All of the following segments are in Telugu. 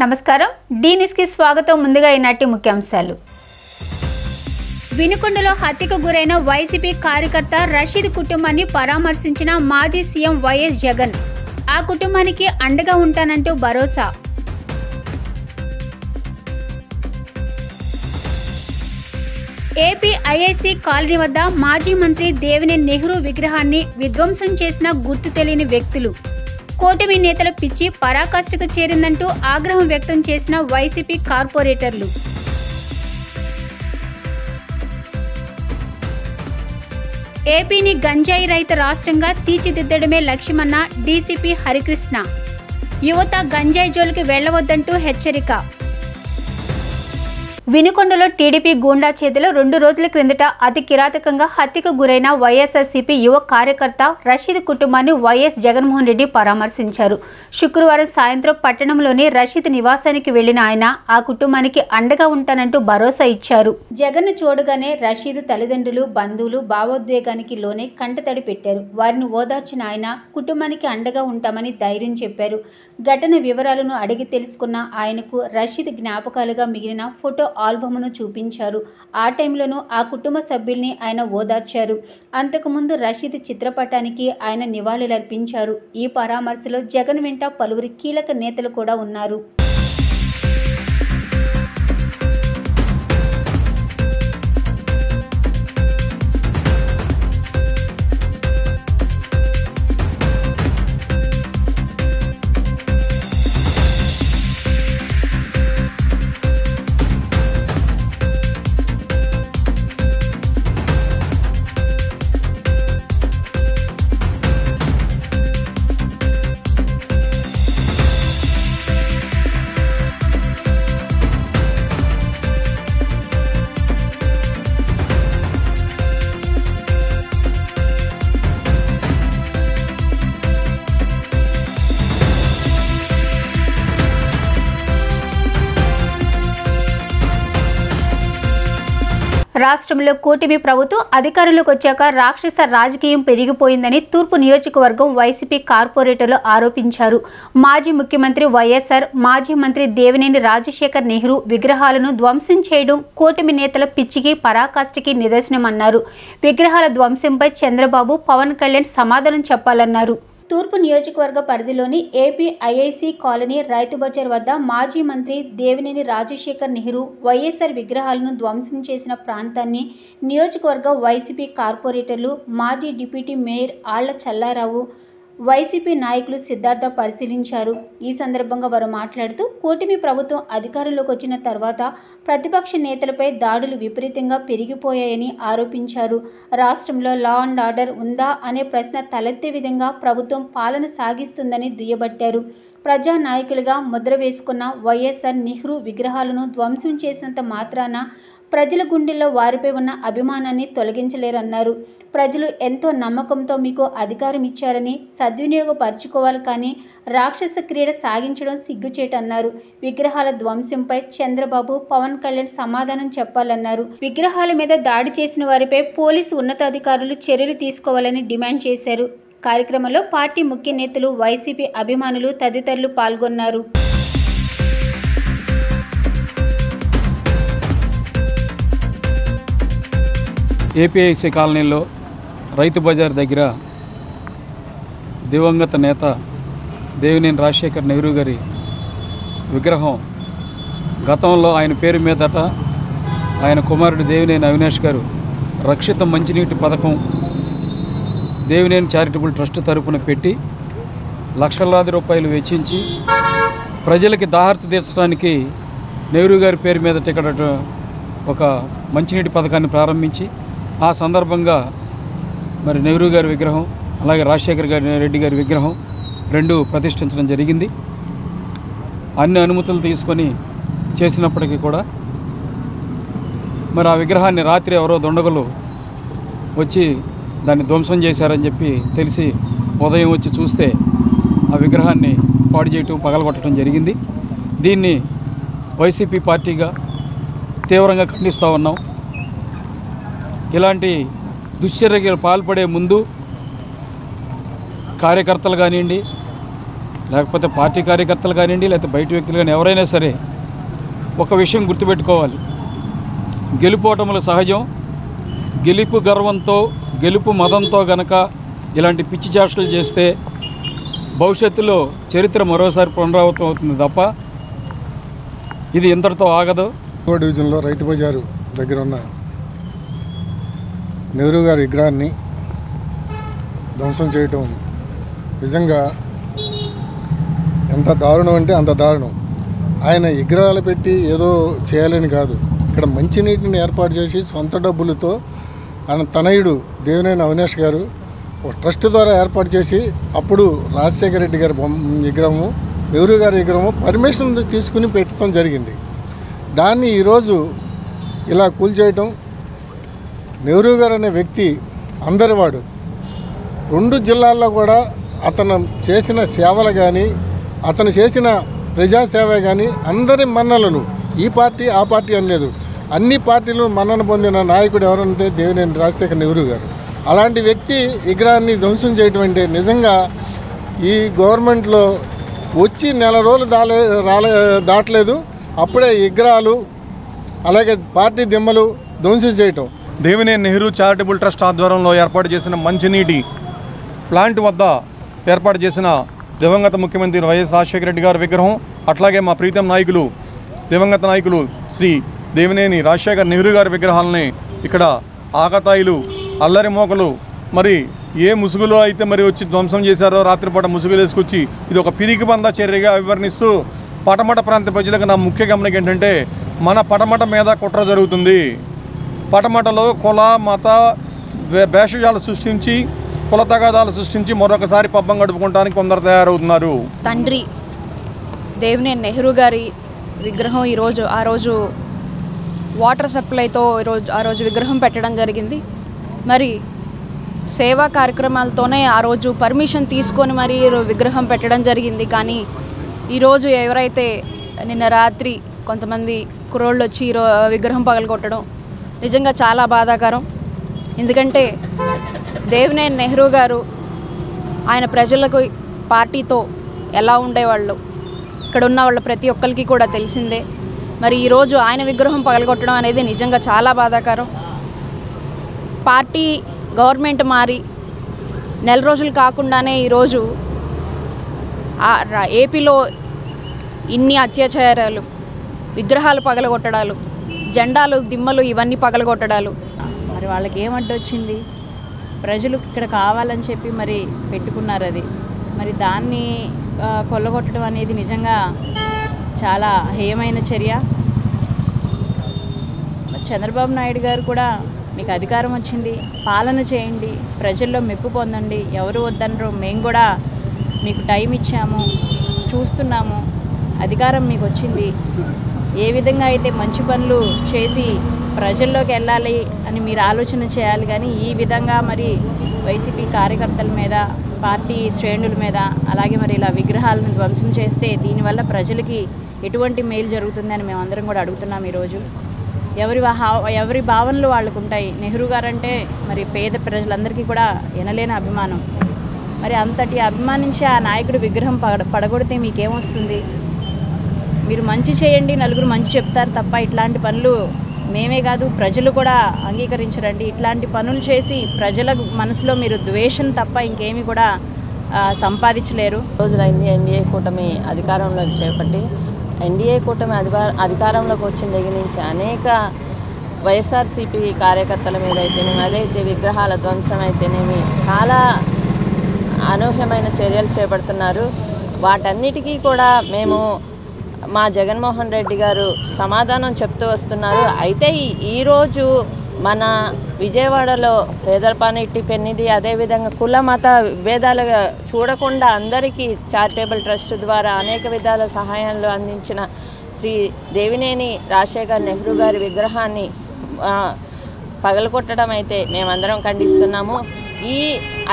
నమస్కారం డి న్యూస్ కి స్వాగతం. ముందుగా ఈనాటి ముఖ్యాంశాలు. వినుకొండలో హత్యకు గురైన వైసీపీ కార్యకర్త రషీద్ కుటుంబాన్ని పరామర్శించిన మాజీ సీఎం వైఎస్ జగన్. ఆ కుటుంబానికి అండగా ఉంటానంటూ భరోసా. ఏపీ ఐఐసీ కాలనీ వద్ద మాజీ మంత్రి దేవినేని నెహ్రూ విగ్రహాన్ని విధ్వంసం చేసిన గుర్తు తెలియని వ్యక్తులు. కూటమి నేతల పిచ్చి పరాకాష్ఠకు చేరిందంటూ ఆగ్రహం వ్యక్తం చేసిన వైసీపీ కార్పొరేటర్లు. ఏపీని గంజాయి రహిత రాష్ట్రంగా తీర్చిదిద్దడమే లక్ష్యమన్న డీసీపీ హరికృష్ణ. యువత గంజాయి జోలికి వెళ్లవద్దంటూ హెచ్చరిక. వినుకొండలో టీడీపీ గూండా చేతిలో 2 రోజుల క్రిందట అతి కిరాతకంగా హత్యకు గురైన వైఎస్ఆర్సీపీ యువ కార్యకర్త రషీద్ కుటుంబాన్ని వైఎస్ జగన్మోహన్ రెడ్డి పరామర్శించారు. శుక్రవారం సాయంత్రం పట్టణంలోని రషీద్ నివాసానికి వెళ్లిన ఆయన ఆ కుటుంబానికి అండగా ఉంటానంటూ భరోసా ఇచ్చారు. జగన్ను చూడగానే రషీద్ తల్లిదండ్రులు, బంధువులు భావోద్వేగానికి లోనే కంటతడి పెట్టారు. వారిని ఓదార్చిన ఆయన కుటుంబానికి అండగా ఉంటామని ధైర్యం చెప్పారు. ఘటన వివరాలను అడిగి తెలుసుకున్న ఆయనకు రషీద్ జ్ఞాపకాలుగా మిగిలిన ఫోటో ఆల్బమ్ను చూపించారు. ఆ టైంలోనూ ఆ కుటుంబ సభ్యుల్ని ఆయన ఓదార్చారు. అంతకుముందు రషీద్ చిత్రపటానికి ఆయన నివాళులర్పించారు. ఈ పరామర్శలో జగన్ వెంట పలువురు కీలక నేతలు కూడా ఉన్నారు. రాష్ట్రంలో కూటమి ప్రభుత్వం అధికారంలోకి వచ్చాక రాక్షస రాజకీయం పెరిగిపోయిందని తూర్పు నియోజకవర్గం వైసీపీ కార్పొరేటర్లు ఆరోపించారు. మాజీ ముఖ్యమంత్రి వైఎస్ఆర్, మాజీ మంత్రి దేవినేని రాజశేఖర్ నెహ్రూ విగ్రహాలను ధ్వంసం చేయడం కూటమి నేతల పిచ్చికి పరాకాష్ఠకి నిదర్శనమన్నారు. విగ్రహాల ధ్వంసంపై చంద్రబాబు, పవన్ కళ్యాణ్ సమాధానం చెప్పాలన్నారు. తూర్పు నియోజకవర్గ పరిధిలోని AP IIC colony Rythu Bazar వద్ద మాజీ మంత్రి దేవినేని రాజశేఖర్ నెహ్రూ వైఎస్ఆర్ విగ్రహాలను ధ్వంసం చేసిన ప్రాంతాన్ని నియోజకవర్గ వైసీపీ కార్పొరేటర్లు, మాజీ డిప్యూటీ మేయర్ ఆళ్ల చల్లారావు, వైసీపీ నాయకులు సిద్ధార్థ పరిశీలించారు. ఈ సందర్భంగా వారు మాట్లాడుతూ కూటమి ప్రభుత్వం అధికారంలోకి వచ్చిన తర్వాత ప్రతిపక్ష నేతలపై దాడులు విపరీతంగా పెరిగిపోయాయని ఆరోపించారు. రాష్ట్రంలో లా అండ్ ఆర్డర్ ఉందా అనే ప్రశ్న తలెత్తే విధంగా ప్రభుత్వం పాలన సాగిస్తుందని దుయ్యబట్టారు. ప్రజా నాయకులుగా ముద్ర వేసుకున్న వైఎస్ఆర్, నెహ్రూ విగ్రహాలను ధ్వంసం చేసినంత మాత్రాన ప్రజల గుండెల్లో వారిపై ఉన్న అభిమానాన్ని తొలగించలేరన్నారు. ప్రజలు ఎంతో నమ్మకంతో మీకు అధికారం ఇచ్చారని సద్వినియోగపరచుకోవాలి, కానీ రాక్షస క్రీడ సాగించడం సిగ్గుచేటన్నారు. విగ్రహాల ధ్వంసంపై చంద్రబాబు, పవన్ కళ్యాణ్ సమాధానం చెప్పాలన్నారు. విగ్రహాల మీద దాడి చేసిన వారిపై పోలీసు ఉన్నతాధికారులు చర్యలు తీసుకోవాలని డిమాండ్ చేశారు. కార్యక్రమంలో పార్టీ ముఖ్య నేతలు, వైసీపీ అభిమానులు తదితరులు పాల్గొన్నారు. ఏపీఐసీ కాలనీలో రైతు బజార్ దగ్గర దివంగత నేత దేవినేని రాజశేఖర్ నెహ్రూ గారి విగ్రహం గతంలో ఆయన పేరు మీదట ఆయన కుమారుడు దేవినేని అవినాష్ గారు రక్షిత మంచినీటి పథకం దేవినేని చారిటబుల్ ట్రస్ట్ తరపున పెట్టి లక్షలాది రూపాయలు వెచ్చించి ప్రజలకి దాహార్తి తీర్చడానికి నెహ్రూ గారి పేరు మీదట ఇక్కడ ఒక మంచినీటి పథకాన్ని ప్రారంభించి ఆ సందర్భంగా మరి నెహ్రూ గారి విగ్రహం, అలాగే రాజశేఖర్ రెడ్డి గారి విగ్రహం 2 ప్రతిష్ఠించడం జరిగింది. అన్ని అనుమతులు తీసుకొని చేసినప్పటికీ కూడా మరి ఆ విగ్రహాన్ని రాత్రి ఎవరో దుండగులు వచ్చి దాన్ని ధ్వంసం చేశారని చెప్పి తెలిసి ఉదయం వచ్చి చూస్తే ఆ విగ్రహాన్ని పాడు చేయటం, పగలగొట్టడం జరిగింది. దీన్ని వైసీపీ పార్టీగా తీవ్రంగా ఖండిస్తూ ఉన్నాం. ఇలాంటి దుశ్చర్యలు పాల్పడే ముందు కార్యకర్తలు కానివ్వండి, లేకపోతే పార్టీ కార్యకర్తలు కానివ్వండి, లేకపోతే బయట వ్యక్తులు కానీ ఎవరైనా సరే ఒక విషయం గుర్తుపెట్టుకోవాలి. గెలుపోవటములు సహజం. గెలుపు గర్వంతో, గెలుపు మదంతో గనక ఇలాంటి పిచ్చి చేష్టలు చేస్తే భవిష్యత్తులో చరిత్ర మరోసారి పునరావృతం అవుతుంది తప్ప ఇది ఇంతటితో ఆగదు. డివిజన్లో రైతు బజారు దగ్గర ఉన్న నెహ్రూ గారి విగ్రహాన్ని ధ్వంసం చేయటం నిజంగా ఎంత దారుణం అంటే అంత దారుణం. ఆయన విగ్రహాలు పెట్టి ఏదో చేయాలని కాదు, ఇక్కడ మంచినీటిని ఏర్పాటు చేసి సొంత డబ్బులతో ఆయన తనయుడు దేవినేని అవినాష్ గారు ఒక ట్రస్ట్ ద్వారా ఏర్పాటు చేసి అప్పుడు రాజశేఖర రెడ్డి గారి విగ్రహము, నెహ్రూ గారి విగ్రహము పర్మిషన్ తీసుకుని పెట్టడం జరిగింది. దాన్ని ఈరోజు ఇలా కూల్చేయటం. నెహ్రూ గారు అనే వ్యక్తి అందరివాడు. 2 జిల్లాల్లో కూడా అతను చేసిన సేవలు కానీ, అతను చేసిన ప్రజాసేవ కానీ అందరి మన్ననలు, ఈ పార్టీ ఆ పార్టీ అని లేదు, అన్ని పార్టీలు మన్నన పొందిన నాయకుడు ఎవరంటే దేవినేని రాజశేఖర నెహ్రూ గారు. అలాంటి వ్యక్తి విగ్రహాన్ని ధ్వంసం చేయటం అంటే నిజంగా ఈ గవర్నమెంట్లో వచ్చి నెల రోజులు దాటలేదు, అప్పుడే విగ్రహాలు అలాగే పార్టీ దిమ్మలు ధ్వంసం చేయటం. దేవినేని నెహ్రూ చారిటబుల్ ట్రస్ట్ ఆధ్వర్యంలో ఏర్పాటు చేసిన మంచినీటి ప్లాంట్ వద్ద ఏర్పాటు చేసిన దివంగత ముఖ్యమంత్రి వైఎస్ రాజశేఖర రెడ్డి గారి విగ్రహం, అట్లాగే మా ప్రీతం నాయకులు దివంగత నాయకులు శ్రీ దేవినేని రాజశేఖర నెహ్రూ గారి విగ్రహాలని ఇక్కడ ఆకతాయిలు, అల్లరి మోకలు మరి ఏ ముసుగులో అయితే మరి వచ్చి ధ్వంసం చేశారో రాత్రిపూట ముసుగులు వేసుకొచ్చి ఇది ఒక పిరికిబంద చర్యగా వివరణిస్తూ పటమట ప్రాంత ప్రజలకు నా ముఖ్య గమనిక ఏంటంటే మన పటమట మీద కుట్ర జరుగుతుంది. పటమటలో కుల మత భేషజాలు సృష్టించి, కుల తగాదాలు సృష్టించి మరొకసారి పబ్బం గడుపుకోవడానికి కొందరు తయారవుతున్నారు. తండ్రి దేవినేని నెహ్రూ గారి విగ్రహం ఆ రోజు వాటర్ సప్లైతో ఆ రోజు విగ్రహం పెట్టడం జరిగింది. మరి సేవా కార్యక్రమాలతోనే ఆ రోజు పర్మిషన్ తీసుకొని మరి విగ్రహం పెట్టడం జరిగింది. కానీ ఈరోజు ఎవరైతే నిన్న రాత్రి కొంతమంది కుర్రోళ్ళు వచ్చి విగ్రహం పగలగొట్టడం నిజంగా చాలా బాధాకరం. ఎందుకంటే దేవినేని నెహ్రూ గారు ఆయన ప్రజలకు పార్టీతో ఎలా ఉండేవాళ్ళు ఇక్కడ ఉన్న వాళ్ళ ప్రతి ఒక్కరికి కూడా తెలిసిందే. మరి ఈరోజు ఆయన విగ్రహం పగలగొట్టడం అనేది నిజంగా చాలా బాధాకరం. పార్టీ గవర్నమెంట్ మారి నెల రోజులు కాకుండానే ఈరోజు ఏపీలో ఇన్ని అత్యాచారాలు, విగ్రహాలు పగలగొట్టడాలు, జెండాలు దిమ్మలు ఇవన్నీ పగలగొట్టడాలు. మరి వాళ్ళకి ఏమడ్డొచ్చింది? ప్రజలు ఇక్కడ కావాలని చెప్పి మరి పెట్టుకున్నారు. అది మరి దాన్ని కొల్లగొట్టడం అనేది నిజంగా చాలా హేయమైన చర్య. చంద్రబాబు నాయుడు గారు కూడా మీకు అధికారం వచ్చింది, పాలన చేయండి, ప్రజల్లో మెప్పు పొందండి, ఎవరు వద్దనరు, మేము కూడా మీకు టైం ఇచ్చాము, చూస్తున్నాము, అధికారం మీకు వచ్చింది, ఏ విధంగా అయితే మంచి పనులు చేసి ప్రజల్లోకి వెళ్ళాలి అని మీరు ఆలోచన చేయాలి. కానీ ఈ విధంగా మరి వైసీపీ కార్యకర్తల మీద, పార్టీ శ్రేణుల మీద అలాగే మరి ఇలా విగ్రహాలను ధ్వంసం చేస్తే దీనివల్ల ప్రజలకి ఎటువంటి మేలు జరుగుతుందని మేమందరం కూడా అడుగుతున్నాం. ఈరోజు ఎవరి భావనలు వాళ్ళకు ఉంటాయి. నెహ్రూ గారంటే మరి పేద ప్రజలందరికీ కూడా ఎనలేని అభిమానం. మరి అంతటి అభిమానించి ఆ నాయకుడి విగ్రహం పడగొడితే మీకేమొస్తుంది? మీరు మంచి చేయండి, నలుగురు మంచి చెప్తారు తప్ప ఇట్లాంటి పనులు మేమే కాదు ప్రజలు కూడా అంగీకరించరండి. ఇట్లాంటి పనులు చేసి ప్రజల మనసులో మీరు ద్వేషం తప్ప ఇంకేమీ కూడా సంపాదించలేరు. రోజులైంది ఎన్డీఏ కూటమి అధికారంలోకి చేపట్టి, ఎన్డీఏ కూటమి అధికారంలోకి వచ్చిన దగ్గర నుంచి అనేక వైఎస్ఆర్సీపీ కార్యకర్తల మీద అయితేనేమి, అదైతే విగ్రహాల ధ్వంసం అయితేనేమి చాలా అనూహ్యమైన చర్యలు చేపడుతున్నారు. వాటన్నిటికీ కూడా మేము మా జగన్మోహన్ రెడ్డి గారు సమాధానం చెప్తూ వస్తున్నారు. అయితే ఈరోజు మన విజయవాడలో పేదలపానిటి పెన్నిది, అదేవిధంగా కుల మత భేదాలుగా చూడకుండా అందరికీ చారిటబుల్ ట్రస్ట్ ద్వారా అనేక విధాల సహాయాలు అందించిన శ్రీ దేవినేని రాజశేఖర్ నెహ్రూ గారి విగ్రహాన్ని పగలగొట్టడం అయితే మేమందరం ఖండిస్తున్నాము. ఈ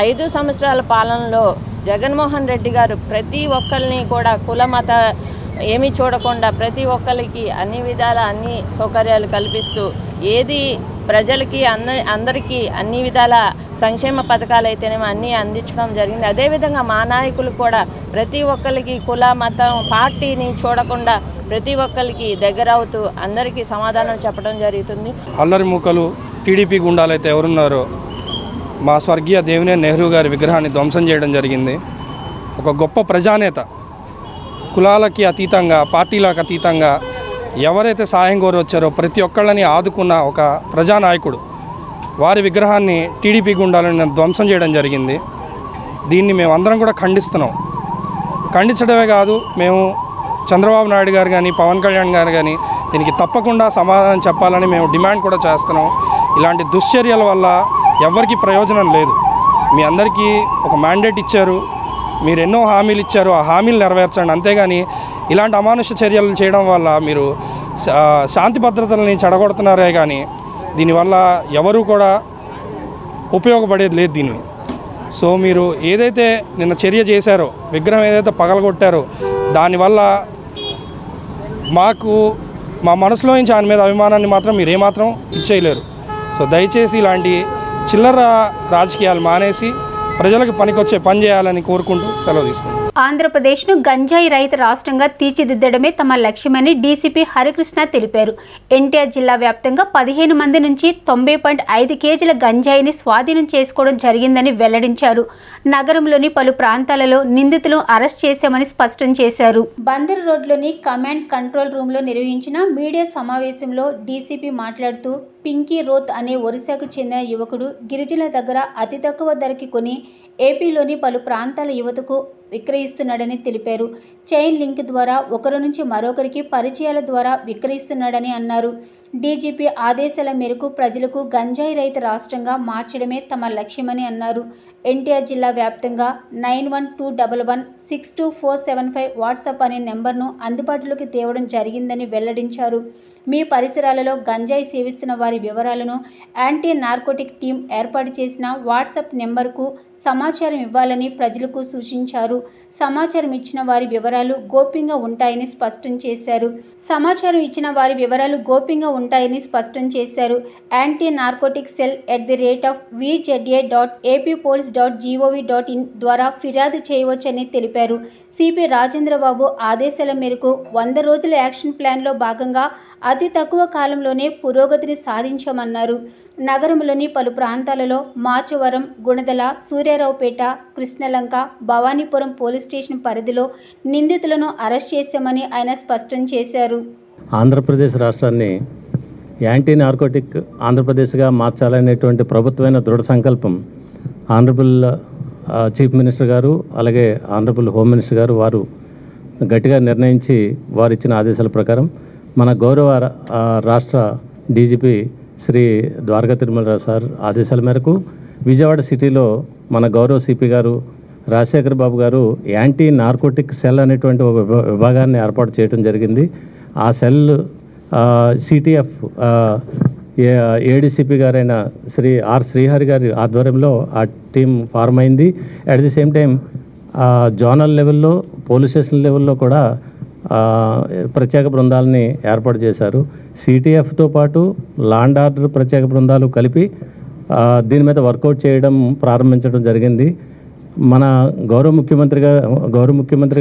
5 సంవత్సరాల పాలనలో జగన్మోహన్ రెడ్డి గారు ప్రతి ఒక్కరిని కూడా కుల మత ఏమీ చూడకుండా ప్రతి ఒక్కరికి అన్ని విధాల అన్ని సౌకర్యాలు కల్పిస్తూ ఏది ప్రజలకి అందరికీ అన్ని విధాల సంక్షేమ పథకాలు అయితేనేమో అన్నీ అందించడం జరిగింది. అదేవిధంగా మా నాయకులు కూడా ప్రతి ఒక్కరికి కుల మతం పార్టీని చూడకుండా ప్రతి ఒక్కరికి దగ్గర అవుతూ అందరికీ సమాధానం చెప్పడం జరుగుతుంది. అల్లరి మూకలు టీడీపీ గుండాలైతే ఎవరున్నారో మా స్వర్గీయ దేవినేని నెహ్రూ గారి విగ్రహాన్ని ధ్వంసం చేయడం జరిగింది. ఒక గొప్ప ప్రజానేత, కులాలకి అతీతంగా పార్టీలకు అతీతంగా ఎవరైతే సహాయం కోరి వచ్చారో ప్రతి ఒక్కళ్ళని ఆదుకున్న ఒక ప్రజానాయకుడు, వారి విగ్రహాన్ని టీడీపీ గుండాలను ధ్వంసం చేయడం జరిగింది. దీన్ని మేము అందరం కూడా ఖండిస్తున్నాం. ఖండించడమే కాదు, మేము చంద్రబాబు నాయుడు గారు కానీ పవన్ కళ్యాణ్ గారు కానీ దీనికి తప్పకుండా సమాధానం చెప్పాలని మేము డిమాండ్ కూడా చేస్తున్నాం. ఇలాంటి దుశ్చర్యల వల్ల ఎవరికి ప్రయోజనం లేదు. మీ అందరికీ ఒక మ్యాండేట్ ఇచ్చారు, మీరు ఎన్నో హామీలు ఇచ్చారు, ఆ హామీలు నెరవేర్చండి. అంతేగాని ఇలాంటి అమానుష చర్యలు చేయడం వల్ల మీరు శాంతి భద్రతలని చెడగొడుతున్నారే కానీ దీనివల్ల ఎవరు కూడా ఉపయోగపడేది లేదు దీన్ని. సో మీరు ఏదైతే నిన్న చర్య చేశారో, విగ్రహం ఏదైతే పగలగొట్టారో, దానివల్ల మా మనసులో నుంచి ఆయన మీద అభిమానాన్ని మాత్రం మీరు ఏమాత్రం ఇచ్చేయలేరు. సో దయచేసి ఇలాంటి చిల్లర రాజకీయాలు మానేసి ప్రజలకు పనికొచ్చే పని చేయాలని కోరుకుంటూ సెలవు తీసుకుంటాం. ఆంధ్రప్రదేశ్ను గంజాయి రహిత రాష్ట్రంగా తీర్చిదిద్దడమే తమ లక్ష్యమని డీసీపీ హరికృష్ణ తెలిపారు. ఎన్టీఆర్ జిల్లా వ్యాప్తంగా 15 మంది నుంచి 90.5 కేజీల గంజాయిని స్వాధీనం చేసుకోవడం జరిగిందని వెల్లడించారు. నగరంలోని పలు ప్రాంతాలలో నిందితులను అరెస్ట్ చేశామని స్పష్టం చేశారు. బందర్ రోడ్లోని కమాండ్ కంట్రోల్ రూమ్లో నిర్వహించిన మీడియా సమావేశంలో డీసీపీ మాట్లాడుతూ, పింకీ రోత్ అనే ఒరిస్సాకు చెందిన యువకుడు గిరిజనుల దగ్గర అతి తక్కువ ధరకి కొని ఏపీలోని పలు ప్రాంతాల యువతకు విక్రయిస్తున్నాడని తెలిపారు. చైన్ లింక్ ద్వారా ఒకరి నుంచి మరొకరికి పరిచయాల ద్వారా విక్రయిస్తున్నాడని అన్నారు. డీజీపీ ఆదేశాల మేరకు ప్రజలకు గంజాయి రహిత రాష్ట్రంగా మార్చడమే తమ లక్ష్యమని అన్నారు. ఎన్టీఆర్ జిల్లా వ్యాప్తంగా 9121162475 వాట్సాప్ అనే నెంబర్ను అందుబాటులోకి తేవడం జరిగిందని వెల్లడించారు. మీ పరిసరాలలో గంజాయి సేవిస్తున్న వారి వివరాలను యాంటీ నార్కోటిక్ టీం ఏర్పాటు చేసిన వాట్సాప్ నెంబర్కు సమాచారం ఇవ్వాలని ప్రజలకు సూచించారు. సమాచారం ఇచ్చిన వారి వివరాలు గోప్యంగా ఉంటాయని స్పష్టం చేశారు. యాంటీ నార్కోటిక్ సెల్ @VZA.APpolice.gov.in ద్వారా ఫిర్యాదు చేయవచ్చని తెలిపారు. సిపి రాజేంద్రబాబు ఆదేశాల మేరకు 100 రోజుల యాక్షన్ ప్లాన్లో భాగంగా అతి తక్కువ కాలంలోనే పురోగతిని సాధించామన్నారు. నగరంలోని పలు ప్రాంతాలలో మాచవరం, గుణదల, సూర్యారావుపేట, కృష్ణలంక, భవానీపురం పోలీస్ స్టేషన్ పరిధిలో నిందితులను అరెస్ట్ చేశామని ఆయన స్పష్టం చేశారు. ఆంధ్రప్రదేశ్ రాష్ట్రాన్ని యాంటీ నార్కోటిక్ ఆంధ్రప్రదేశ్గా మార్చాలనేటువంటి ప్రభుత్వమైన దృఢ సంకల్పం ఆనరబుల్ చీఫ్ మినిస్టర్ గారు, అలాగే ఆనరబుల్ హోమ్ మినిస్టర్ గారు వారు గట్టిగా నిర్ణయించి వారు ఇచ్చిన ఆదేశాల ప్రకారం మన గౌరవ రాష్ట్ర డీజీపీ శ్రీ ద్వారకా తిరుమలరావు సార్ ఆదేశాల మేరకు విజయవాడ సిటీలో మన గౌరవ సిపి గారు రాజశేఖర్ బాబు గారు యాంటీ నార్కోటిక్ సెల్ అనేటువంటి ఒక విభాగాన్ని ఏర్పాటు చేయడం జరిగింది. ఆ సెల్ సిటిఎఫ్ ఏడీసీపీ గారైన శ్రీ ఆర్ శ్రీహరి గారి ఆధ్వర్యంలో ఆ టీం ఫార్మ్ అయింది. At the same time zonal లెవెల్లో, పోలీస్ స్టేషన్ లెవెల్లో కూడా ప్రత్యేక బృందాలని ఏర్పాటు చేశారు. సిటిఎఫ్తో పాటు లాండ్ ఆర్డర్ ప్రత్యేక బృందాలు కలిపి దీని మీద వర్కౌట్ చేయడం ప్రారంభించడం జరిగింది. మన గౌరవ ముఖ్యమంత్రి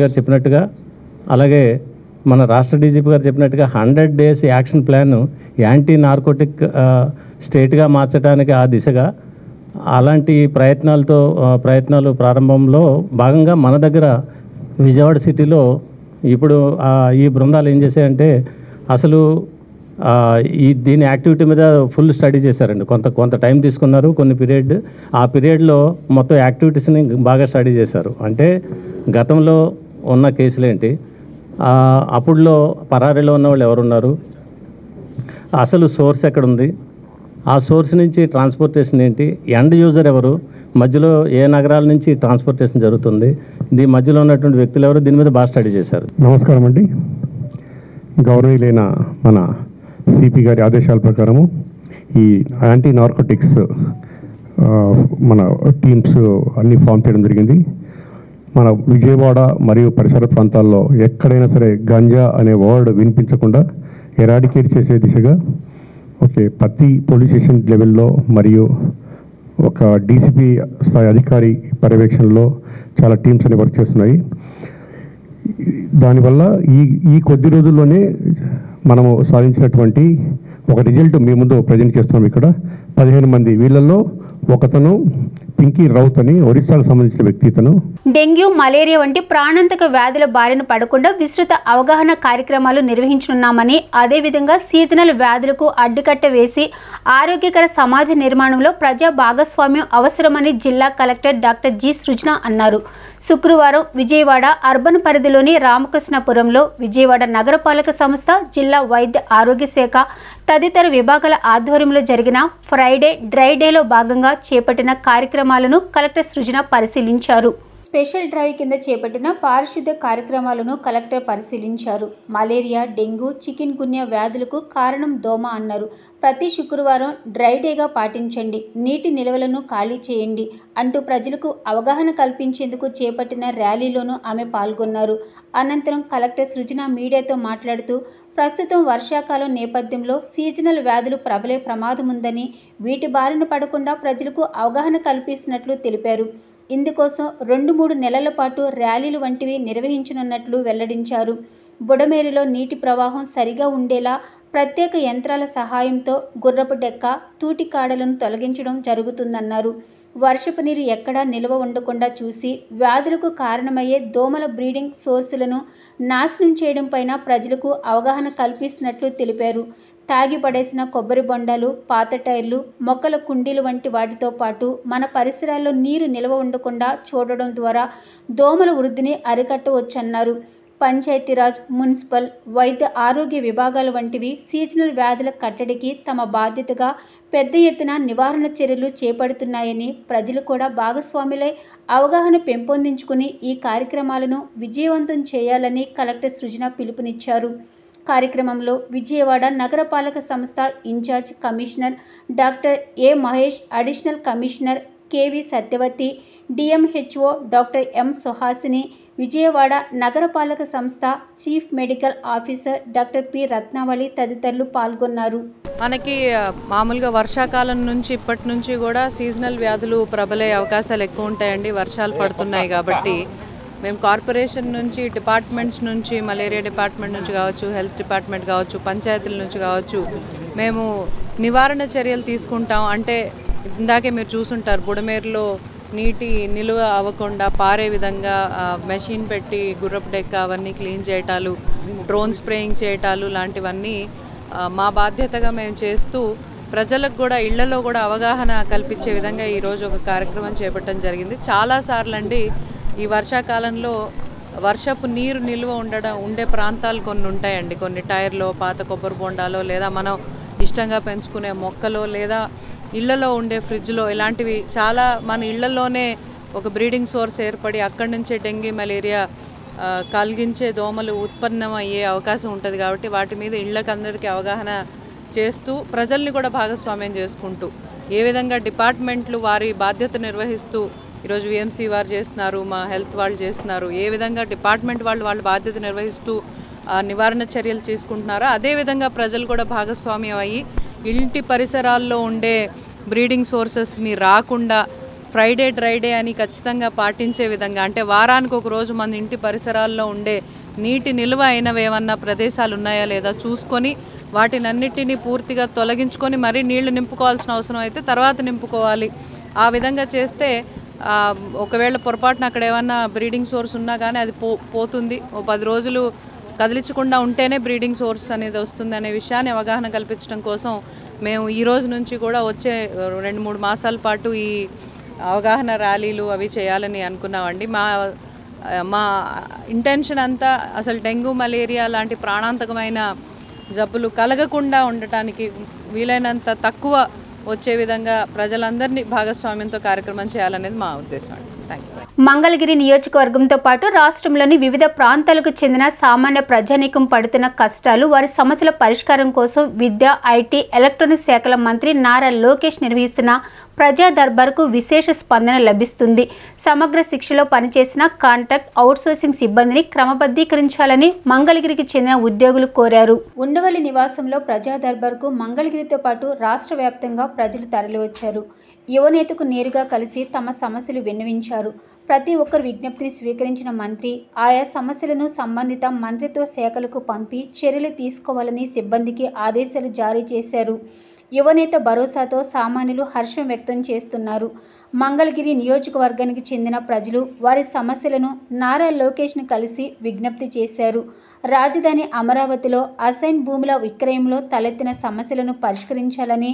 గారు చెప్పినట్టుగా, అలాగే మన రాష్ట్ర డీజీపీ గారు చెప్పినట్టుగా 100 days action plan anti narcotic స్టేట్గా మార్చడానికి ఆ దిశగా అలాంటి ప్రయత్నాలు ప్రారంభంలో భాగంగా మన దగ్గర విజయవాడ సిటీలో ఇప్పుడు ఈ బృందాలు ఏం చేశాయంటే అసలు దీని యాక్టివిటీ మీద ఫుల్ స్టడీ చేశారండి. కొంత టైం తీసుకున్నారు, కొన్ని పీరియడ్. ఆ పీరియడ్లో మొత్తం యాక్టివిటీస్ని బాగా స్టడీ చేశారు. అంటే గతంలో ఉన్న కేసులేంటి, అప్పుడులో పరారీలో ఉన్న వాళ్ళు ఎవరున్నారు, అసలు సోర్స్ ఎక్కడుంది, ఆ సోర్స్ నుంచి ట్రాన్స్పోర్టేషన్ ఏంటి, ఎండ్ యూజర్ ఎవరు, మధ్యలో ఏ నగరాల నుంచి ట్రాన్స్పోర్టేషన్ జరుగుతుంది, దీని మధ్యలో ఉన్నటువంటి వ్యక్తులు ఎవరు, దీని మీద బాగా స్టడీ చేశారు. నమస్కారం అండి. గౌరవనీయులైన మన సిపి గారి ఆదేశాల ప్రకారము ఈ యాంటీ నార్కోటిక్స్ మన టీమ్స్ అన్నీ ఫామ్ చేయడం జరిగింది. మన విజయవాడ మరియు పరిసర ప్రాంతాల్లో ఎక్కడైనా సరే గంజా అనే వర్డ్ వినిపించకుండా ఎరాడికేట్ చేసే దిశగా ఓకే, ప్రతి పోలీస్ స్టేషన్ లెవెల్లో మరియు ఒక డీసీపీ స్థాయి అధికారి పర్యవేక్షణలో చాలా టీమ్స్ అనేవి వర్క్ చేస్తున్నాయి. దానివల్ల ఈ కొద్ది రోజుల్లోనే మనము సాధించినటువంటి ఒక రిజల్ట్ మీ ముందు ప్రజెంట్ చేస్తున్నాం. ఇక్కడ 15 మంది, వీళ్ళల్లో ఒకతను పింకీ రౌత్ అని ఒరిస్సాకు సంబంధించిన వ్యక్తి. ఇతను డెంగ్యూ, మలేరియా వంటి ప్రాణాంతక వ్యాధుల బారిన పడకుండా విస్తృత అవగాహన కార్యక్రమాలు నిర్వహించనున్నామని, అదేవిధంగా సీజనల్ వ్యాధులకు అడ్డుకట్ట వేసి ఆరోగ్యకర సమాజ నిర్మాణంలో ప్రజా భాగస్వామ్యం అవసరమని జిల్లా కలెక్టర్ డాక్టర్ జి సృజన అన్నారు. శుక్రవారం విజయవాడ అర్బన్ పరిధిలోని రామకృష్ణపురంలో విజయవాడ నగరపాలక సంస్థ, జిల్లా వైద్య ఆరోగ్య శాఖ తదితర విభాగాల ఆధ్వర్యంలో జరిగిన ఫ్రైడే డ్రై డేలో భాగంగా చేపట్టిన కార్యక్రమాలను కలెక్టర్ సృజన పరిశీలించారు. స్పెషల్ డ్రైవ్ కింద చేపట్టిన పారిశుద్ధ్య కార్యక్రమాలను కలెక్టర్ పరిశీలించారు. మలేరియా, డెంగ్యూ, చికెన్ గున్యా వ్యాధులకు కారణం దోమ అన్నారు. ప్రతి శుక్రవారం డ్రై డేగా పాటించండి, నీటి నిల్వలను ఖాళీ చేయండి అంటూ ప్రజలకు అవగాహన కల్పించేందుకు చేపట్టిన ర్యాలీలోనూ ఆమె పాల్గొన్నారు. అనంతరం కలెక్టర్ సృజన మీడియాతో మాట్లాడుతూ ప్రస్తుతం వర్షాకాలం నేపథ్యంలో సీజనల్ వ్యాధులు ప్రబలే ప్రమాదం ఉందని, వీటి బారిన పడకుండా ప్రజలకు అవగాహన కల్పిస్తున్నట్లు తెలిపారు. ఇందుకోసం 2-3 నెలల పాటు ర్యాలీలు వంటివి నిర్వహించనున్నట్లు వెల్లడించారు. బుడమేరులో నీటి ప్రవాహం సరిగా ఉండేలా ప్రత్యేక యంత్రాల సహాయంతో గుర్రపు డెక్క, తూటి కాడలను తొలగించడం జరుగుతుందన్నారు. వర్షపు నీరు ఎక్కడా నిల్వ ఉండకుండా చూసి వ్యాధులకు కారణమయ్యే దోమల బ్రీడింగ్ సోర్సులను నాశనం చేయడం పైన ప్రజలకు అవగాహన కల్పిస్తున్నట్లు తెలిపారు. తాగి పడేసిన కొబ్బరి బొండాలు, పాత టైర్లు, మొక్కల కుండీలు వంటి వాటితో పాటు మన పరిసరాల్లో నీరు నిల్వ ఉండకుండా చూడడం ద్వారా దోమల వృద్ధిని అరికట్టవచ్చన్నారు. పంచాయతీరాజ్, మున్సిపల్, వైద్య ఆరోగ్య విభాగాల వంటివి సీజనల్ వ్యాధుల కట్టడికి తమ బాధ్యతగా పెద్ద ఎత్తున నివారణ చర్యలు చేపడుతున్నాయని, ప్రజలు కూడా భాగస్వాములై అవగాహన పెంపొందించుకుని ఈ కార్యక్రమాలను విజయవంతం చేయాలని కలెక్టర్ సృజన పిలుపునిచ్చారు. కార్యక్రమంలో విజయవాడ నగరపాలక సంస్థ in charge commissioner doctor A Mahesh, additional commissioner K V Satyavathi, DMHO doctor M Suhasini, Vijayawada నగరపాలక సంస్థ chief medical officer doctor P Ratnavali తదితరులు పాల్గొన్నారు. మనకి మామూలుగా వర్షాకాలం నుంచి ఇప్పటి నుంచి కూడా సీజనల్ వ్యాధులు ప్రబలే అవకాశాలు ఎక్కువ ఉంటాయండి. వర్షాలు పడుతున్నాయి కాబట్టి మేము కార్పొరేషన్ నుంచి, డిపార్ట్మెంట్స్ నుంచి, మలేరియా డిపార్ట్మెంట్ నుంచి కావచ్చు, హెల్త్ డిపార్ట్మెంట్ కావచ్చు, పంచాయతీల నుంచి కావచ్చు, మేము నివారణ చర్యలు తీసుకుంటాం. అంటే ఇందాకే మీరు చూసుంటారు, బుడమేరులో నీటి నిలువ అవ్వకుండా పారే విధంగా మెషిన్ పెట్టి గుర్రపు డెక్క అవన్నీ క్లీన్ చేయటాలు, డ్రోన్ స్ప్రేయింగ్ చేయటాలు లాంటివన్నీ మా బాధ్యతగా మేము చేస్తూ ప్రజలకు కూడా ఇళ్లలో కూడా అవగాహన కల్పించే విధంగా ఈరోజు ఒక కార్యక్రమం చేపట్టడం జరిగింది. చాలాసార్లు అండి ఈ వర్షాకాలంలో వర్షపు నీరు నిల్వ ఉండే ప్రాంతాలు కొన్ని ఉంటాయండి. కొన్ని టైర్లో, పాత కొబ్బరి బొండాలో, లేదా మనం ఇష్టంగా పెంచుకునే మొక్కలో, లేదా ఇళ్లలో ఉండే ఫ్రిడ్జ్లో, ఇలాంటివి చాలా మన ఇళ్లలోనే ఒక బ్రీడింగ్ సోర్స్ ఏర్పడి అక్కడి నుంచే డెంగ్యూ, మలేరియా కలిగించే దోమలు ఉత్పన్నమయ్యే అవకాశం ఉంటుంది. కాబట్టి వాటి మీద ఇళ్ళకందరికీ అవగాహన చేస్తూ ప్రజల్ని కూడా భాగస్వామ్యం చేసుకుంటూ ఏ విధంగా డిపార్ట్మెంట్లు వారి బాధ్యత నిర్వహిస్తూ ఈరోజు విఎంసీ వారు చేస్తున్నారు, మా హెల్త్ వాళ్ళు చేస్తున్నారు, ఏ విధంగా డిపార్ట్మెంట్ వాళ్ళ బాధ్యత నిర్వహిస్తూ నివారణ చర్యలు తీసుకుంటున్నారో అదేవిధంగా ప్రజలు కూడా భాగస్వామ్యం అయ్యి ఇంటి పరిసరాల్లో ఉండే బ్రీడింగ్ సోర్సెస్ని రాకుండా ఫ్రైడే డ్రై డే అని ఖచ్చితంగా పాటించే విధంగా, అంటే వారానికి ఒక రోజు మన ఇంటి పరిసరాల్లో ఉండే నీటి నిల్వ అయినవి ఏమన్నా ప్రదేశాలు ఉన్నాయా లేదా చూసుకొని వాటినన్నిటినీ పూర్తిగా తొలగించుకొని మరీ నీళ్లు నింపుకోవాల్సిన అవసరం అయితే తర్వాత నింపుకోవాలి. ఆ విధంగా చేస్తే ఒకవేళ పొరపాటున అక్కడ ఏమన్నా బ్రీడింగ్ సోర్స్ ఉన్నా కానీ అది పోతుంది. 10 రోజులు కదిలించకుండా ఉంటేనే బ్రీడింగ్ సోర్స్ అనేది వస్తుంది అనే విషయాన్ని అవగాహన కల్పించడం కోసం మేము ఈ రోజు నుంచి కూడా వచ్చే 2-3 మాసాల పాటు ఈ అవగాహన ర్యాలీలు అవి చేయాలని అనుకున్నామండి. మా ఇంటెన్షన్ అంతా అసలు డెంగ్యూ, మలేరియా లాంటి ప్రాణాంతకమైన జబ్బులు కలగకుండా ఉండటానికి వీలైనంత తక్కువ వచ్చే విధంగా ప్రజలందరినీ భాగస్వామ్యంతో కార్యక్రమం చేయాలనేది మా ఉద్దేశం అండి. Thank you. మంగళగిరి నియోజకవర్గంతో పాటు రాష్ట్రంలోని వివిధ ప్రాంతాలకు చెందిన సామాన్య ప్రజానీకం పడుతున్న కష్టాలు, వారి సమస్యల పరిష్కారం కోసం విద్య, ఐటీ, ఎలక్ట్రానిక్ శాఖల మంత్రి నారా లోకేష్ నిర్వహిస్తున్న ప్రజా దర్బార్కు విశేష స్పందన లభిస్తుంది. సమగ్ర శిక్షలో పనిచేసిన కాంట్రాక్ట్ అవుట్సోర్సింగ్ సిబ్బందిని క్రమబద్ధీకరించాలని మంగళగిరికి చెందిన ఉద్యోగులు కోరారు. ఉండవల్లి నివాసంలో ప్రజా దర్బార్కు మంగళగిరితో పాటు రాష్ట్ర వ్యాప్తంగా ప్రజలు తరలివచ్చారు. యువనేతకు నేరుగా కలిసి తమ సమస్యలు విన్నవించారు. ప్రతి ఒక్కరు విజ్ఞప్తిని స్వీకరించిన మంత్రి ఆయా సమస్యలను సంబంధిత మంత్రిత్వ శాఖలకు పంపి చర్యలు తీసుకోవాలని సిబ్బందికి ఆదేశాలు జారీ చేశారు. యువనేత భరోసాతో సామాన్యులు హర్షం వ్యక్తం చేస్తున్నారు. మంగళగిరి నియోజకవర్గానికి చెందిన ప్రజలు వారి సమస్యలను నారా లోకేష్ను కలిసి విజ్ఞప్తి చేశారు. రాజధాని అమరావతిలో అసైన్ భూముల విక్రయంలో తలెత్తిన సమస్యలను పరిష్కరించాలని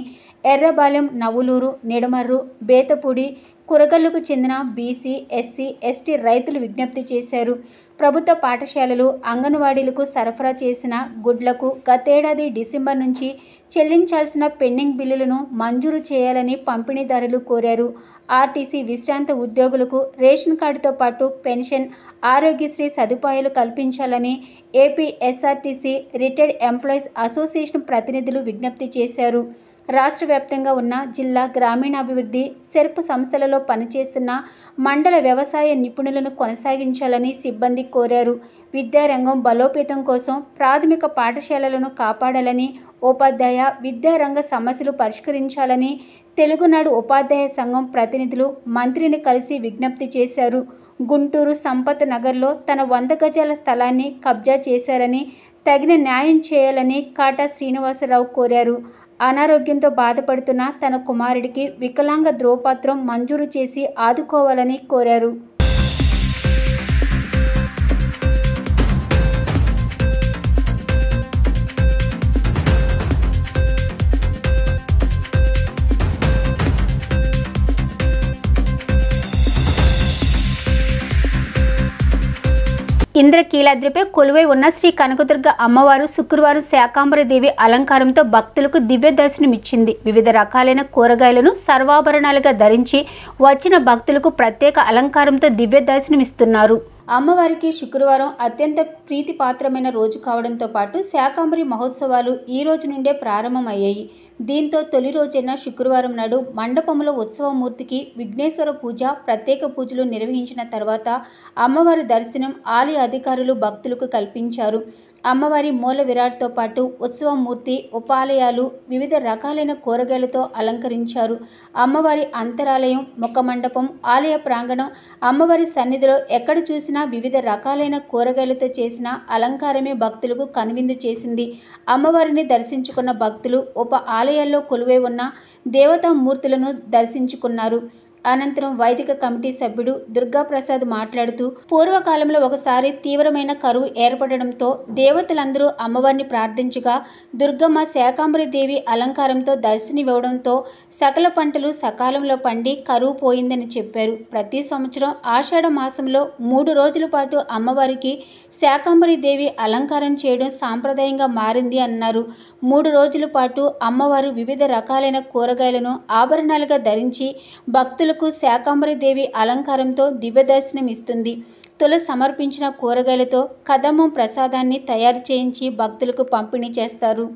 ఎర్రబాలెం, నవులూరు, నిడమర్రు, బేతపూడి, కురగల్లుకు చెందిన బీసీ, ఎస్సీ, ఎస్టీ రైతులు విజ్ఞప్తి చేశారు. ప్రభుత్వ పాఠశాలలు, అంగన్వాడీలకు సరఫరా చేసిన గుడ్లకు గతేడాది డిసెంబర్ నుంచి చెల్లించాల్సిన పెండింగ్ బిల్లులను మంజూరు చేయాలని పంపిణీదారులు కోరారు. ఆర్టీసీ విశ్రాంత ఉద్యోగులకు రేషన్ కార్డుతో పాటు పెన్షన్, ఆరోగ్యశ్రీ సదుపాయాలు కల్పించాలని AP SRTC retired employees association ప్రతినిధులు విజ్ఞప్తి చేశారు. రాష్ట్ర వ్యాప్తంగా ఉన్న జిల్లా గ్రామీణాభివృద్ధి సెర్ప్ సంస్థలలో పనిచేస్తున్న మండల వ్యవసాయ నిపుణులను కొనసాగించాలని సిబ్బంది కోరారు. విద్యారంగం బలోపేతం కోసం ప్రాథమిక పాఠశాలలను కాపాడాలని, ఉపాధ్యాయ విద్యారంగ సమస్యలు పరిష్కరించాలని తెలుగునాడు ఉపాధ్యాయ సంఘం ప్రతినిధులు మంత్రిని కలిసి విజ్ఞప్తి చేశారు. గుంటూరు సంపత్ నగర్లో తన 100 గజాల స్థలాన్ని కబ్జా చేశారని, తగిన న్యాయం చేయాలని కాటా శ్రీనివాసరావు కోరారు. అనారోగ్యంతో బాధపడుతున్న తన కుమారుడికి వికలాంగ ధ్రువపత్రం మంజూరు చేసి ఆదుకోవాలని కోరారు. ఇంద్రకీలాద్రిపై కొలువై ఉన్న శ్రీ కనకదుర్గ అమ్మవారు శుక్రవారం శాకాంబరదేవి అలంకారంతో భక్తులకు దివ్య దర్శనమిచ్చింది. వివిధ రకాలైన కూరగాయలను సర్వాభరణాలుగా ధరించి వచ్చిన భక్తులకు ప్రత్యేక అలంకారంతో దివ్య దర్శనమిస్తున్నారు. అమ్మవారికి శుక్రవారం అత్యంత ప్రీతిపాత్రమైన రోజు కావడంతో పాటు శాకాంబరి మహోత్సవాలు ఈ రోజు నుండే ప్రారంభమయ్యాయి. దీంతో తొలి రోజైన శుక్రవారం నాడు మండపంలో ఉత్సవమూర్తికి విఘ్నేశ్వర పూజ, ప్రత్యేక పూజలు నిర్వహించిన తర్వాత అమ్మవారి దర్శనం ఆలయ అధికారులు భక్తులకు కల్పించారు. అమ్మవారి మూల విరాట్తో పాటు ఉత్సవమూర్తి, ఉపాలయాలు వివిధ రకాలైన కూరగాయలతో అలంకరించారు. అమ్మవారి అంతరాలయం, ముఖమండపం, ఆలయ ప్రాంగణం, అమ్మవారి సన్నిధిలో ఎక్కడ చూసినా వివిధ రకాలైన కూరగాయలతో చేసిన అలంకారమే భక్తులకు కనువిందు చేసింది. అమ్మవారిని దర్శించుకున్న భక్తులు ఉప ఆలయాల్లో కొలువై ఉన్న దేవతామూర్తులను దర్శించుకున్నారు. అనంతరం వైదిక కమిటీ సభ్యుడు దుర్గాప్రసాద్ మాట్లాడుతూ, పూర్వకాలంలో ఒకసారి తీవ్రమైన కరువు ఏర్పడడంతో దేవతలందరూ అమ్మవారిని ప్రార్థించగా దుర్గమ్మ శాకాంబరీదేవి అలంకారంతో దర్శనమివ్వడంతో సకల పంటలు సకాలంలో పండి కరువు పోయిందని చెప్పారు. ప్రతి సంవత్సరం ఆషాఢ మాసంలో 3 రోజుల పాటు అమ్మవారికి శాకాంబరీదేవి అలంకారం చేయడం సాంప్రదాయంగా మారింది అన్నారు. 3 రోజుల పాటు అమ్మవారు వివిధ రకాలైన కూరగాయలను ఆభరణాలుగా ధరించి భక్తులు శాకాంబరీదేవి అలంకారంతో దివ్య దర్శనం ఇస్తుంది. తొలి సమర్పించిన కూరగాయలతో కదమ్మం ప్రసాదాన్ని తయారు చేయించి భక్తులకు పంపిణీ చేస్తారు.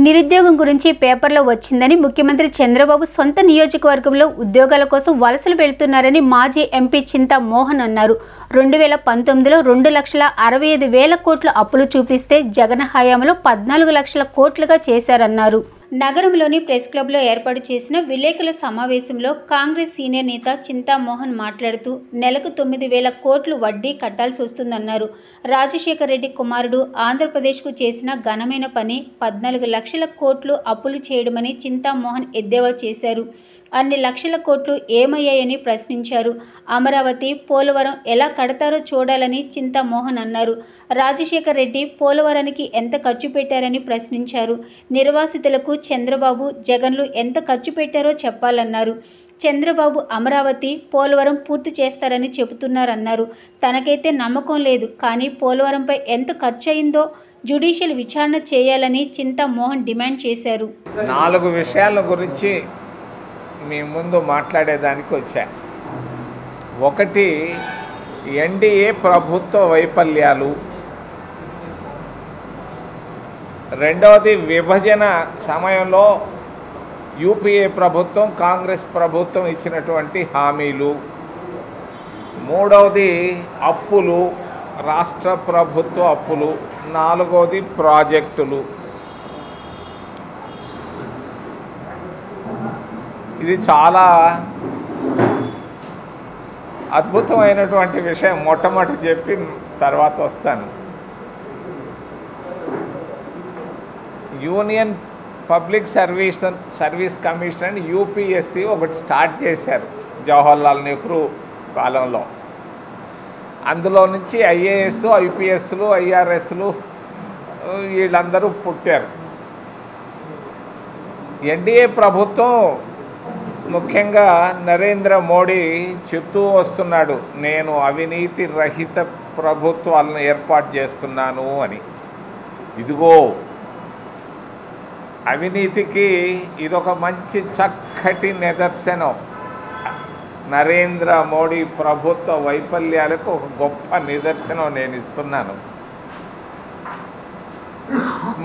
నిరుద్యోగం గురించి పేపర్లో వచ్చిందని ముఖ్యమంత్రి చంద్రబాబు సొంత నియోజకవర్గంలో ఉద్యోగాల కోసం వలసలు వెళుతున్నారని మాజీ ఎంపీ చింతా మోహన్ అన్నారు. 2019లో 2,65,000 కోట్ల అప్పులు చూపిస్తే జగన్ హయాంలో 14 లక్షల కోట్లుగా చేశారన్నారు. నగరంలోని ప్రెస్ క్లబ్లో ఏర్పాటు చేసిన విలేకరుల సమావేశంలో కాంగ్రెస్ సీనియర్ నేత చింతామోహన్ మాట్లాడుతూ నెలకు 9,000 కోట్లు వడ్డీ కట్టాల్సి వస్తుందన్నారు. రాజశేఖర్ రెడ్డి కుమారుడు ఆంధ్రప్రదేశ్కు చేసిన ఘనమైన పని 14 లక్షల కోట్లు అప్పులు చేయడమని చింతామోహన్ ఎద్దేవా చేశారు. అన్ని లక్షల కోట్లు ఏమయ్యాయని ప్రశ్నించారు. అమరావతి, పోలవరం ఎలా కడతారో చూడాలని చింతామోహన్ అన్నారు. రాజశేఖర్ రెడ్డి పోలవరానికి ఎంత ఖర్చు పెట్టారని ప్రశ్నించారు. నిర్వాసితులకు చంద్రబాబు, జగన్లు ఎంత ఖర్చు పెట్టారో చెప్పాలన్నారు. చంద్రబాబు అమరావతి, పోలవరం పూర్తి చేస్తారని చెబుతున్నారన్నారు. తనకైతే నమ్మకం లేదు, కానీ పోలవరంపై ఎంత ఖర్చు అయిందో జ్యుడిషియల్ విచారణ చేయాలని చింతామోహన్ డిమాండ్ చేశారు. 4 విషయాల గురించి మీ ముందు మాట్లాడేదానికి వచ్చా. ఒకటి, ఎన్డీఏ ప్రభుత్వ వైఫల్యాలు. రెండవది, విభజన సమయంలో యూపీఏ ప్రభుత్వం, కాంగ్రెస్ ప్రభుత్వం ఇచ్చినటువంటి హామీలు. మూడవది, అప్పులు, రాష్ట్ర ప్రభుత్వ అప్పులు. నాలుగవది, ప్రాజెక్టులు. ఇది చాలా అద్భుతమైనటువంటి విషయం. మొట్టమొదటి చెప్పి తర్వాత వస్తాను. Union public service commission and UPSC ఒకటి స్టార్ట్ చేశారు జవహర్లాల్ నెహ్రూ కాలంలో. అందులో నుంచి ఐఏఎస్, ఐపీఎస్లు, ఐఆర్ఎస్లు వీళ్ళందరూ పుట్టారు. ఎన్డీఏ ప్రభుత్వం ముఖ్యంగా నరేంద్ర మోడీ చెప్తూ వస్తున్నాడు, నేను అవినీతి రహిత ప్రభుత్వాలను ఏర్పాటు చేస్తున్నాను అని. ఇదిగో అవినీతికి ఇదొక మంచి చక్కటి నిదర్శనం. నరేంద్ర మోడీ ప్రభుత్వ వైఫల్యాలకు ఒక గొప్ప నిదర్శనం నేను ఇస్తున్నాను.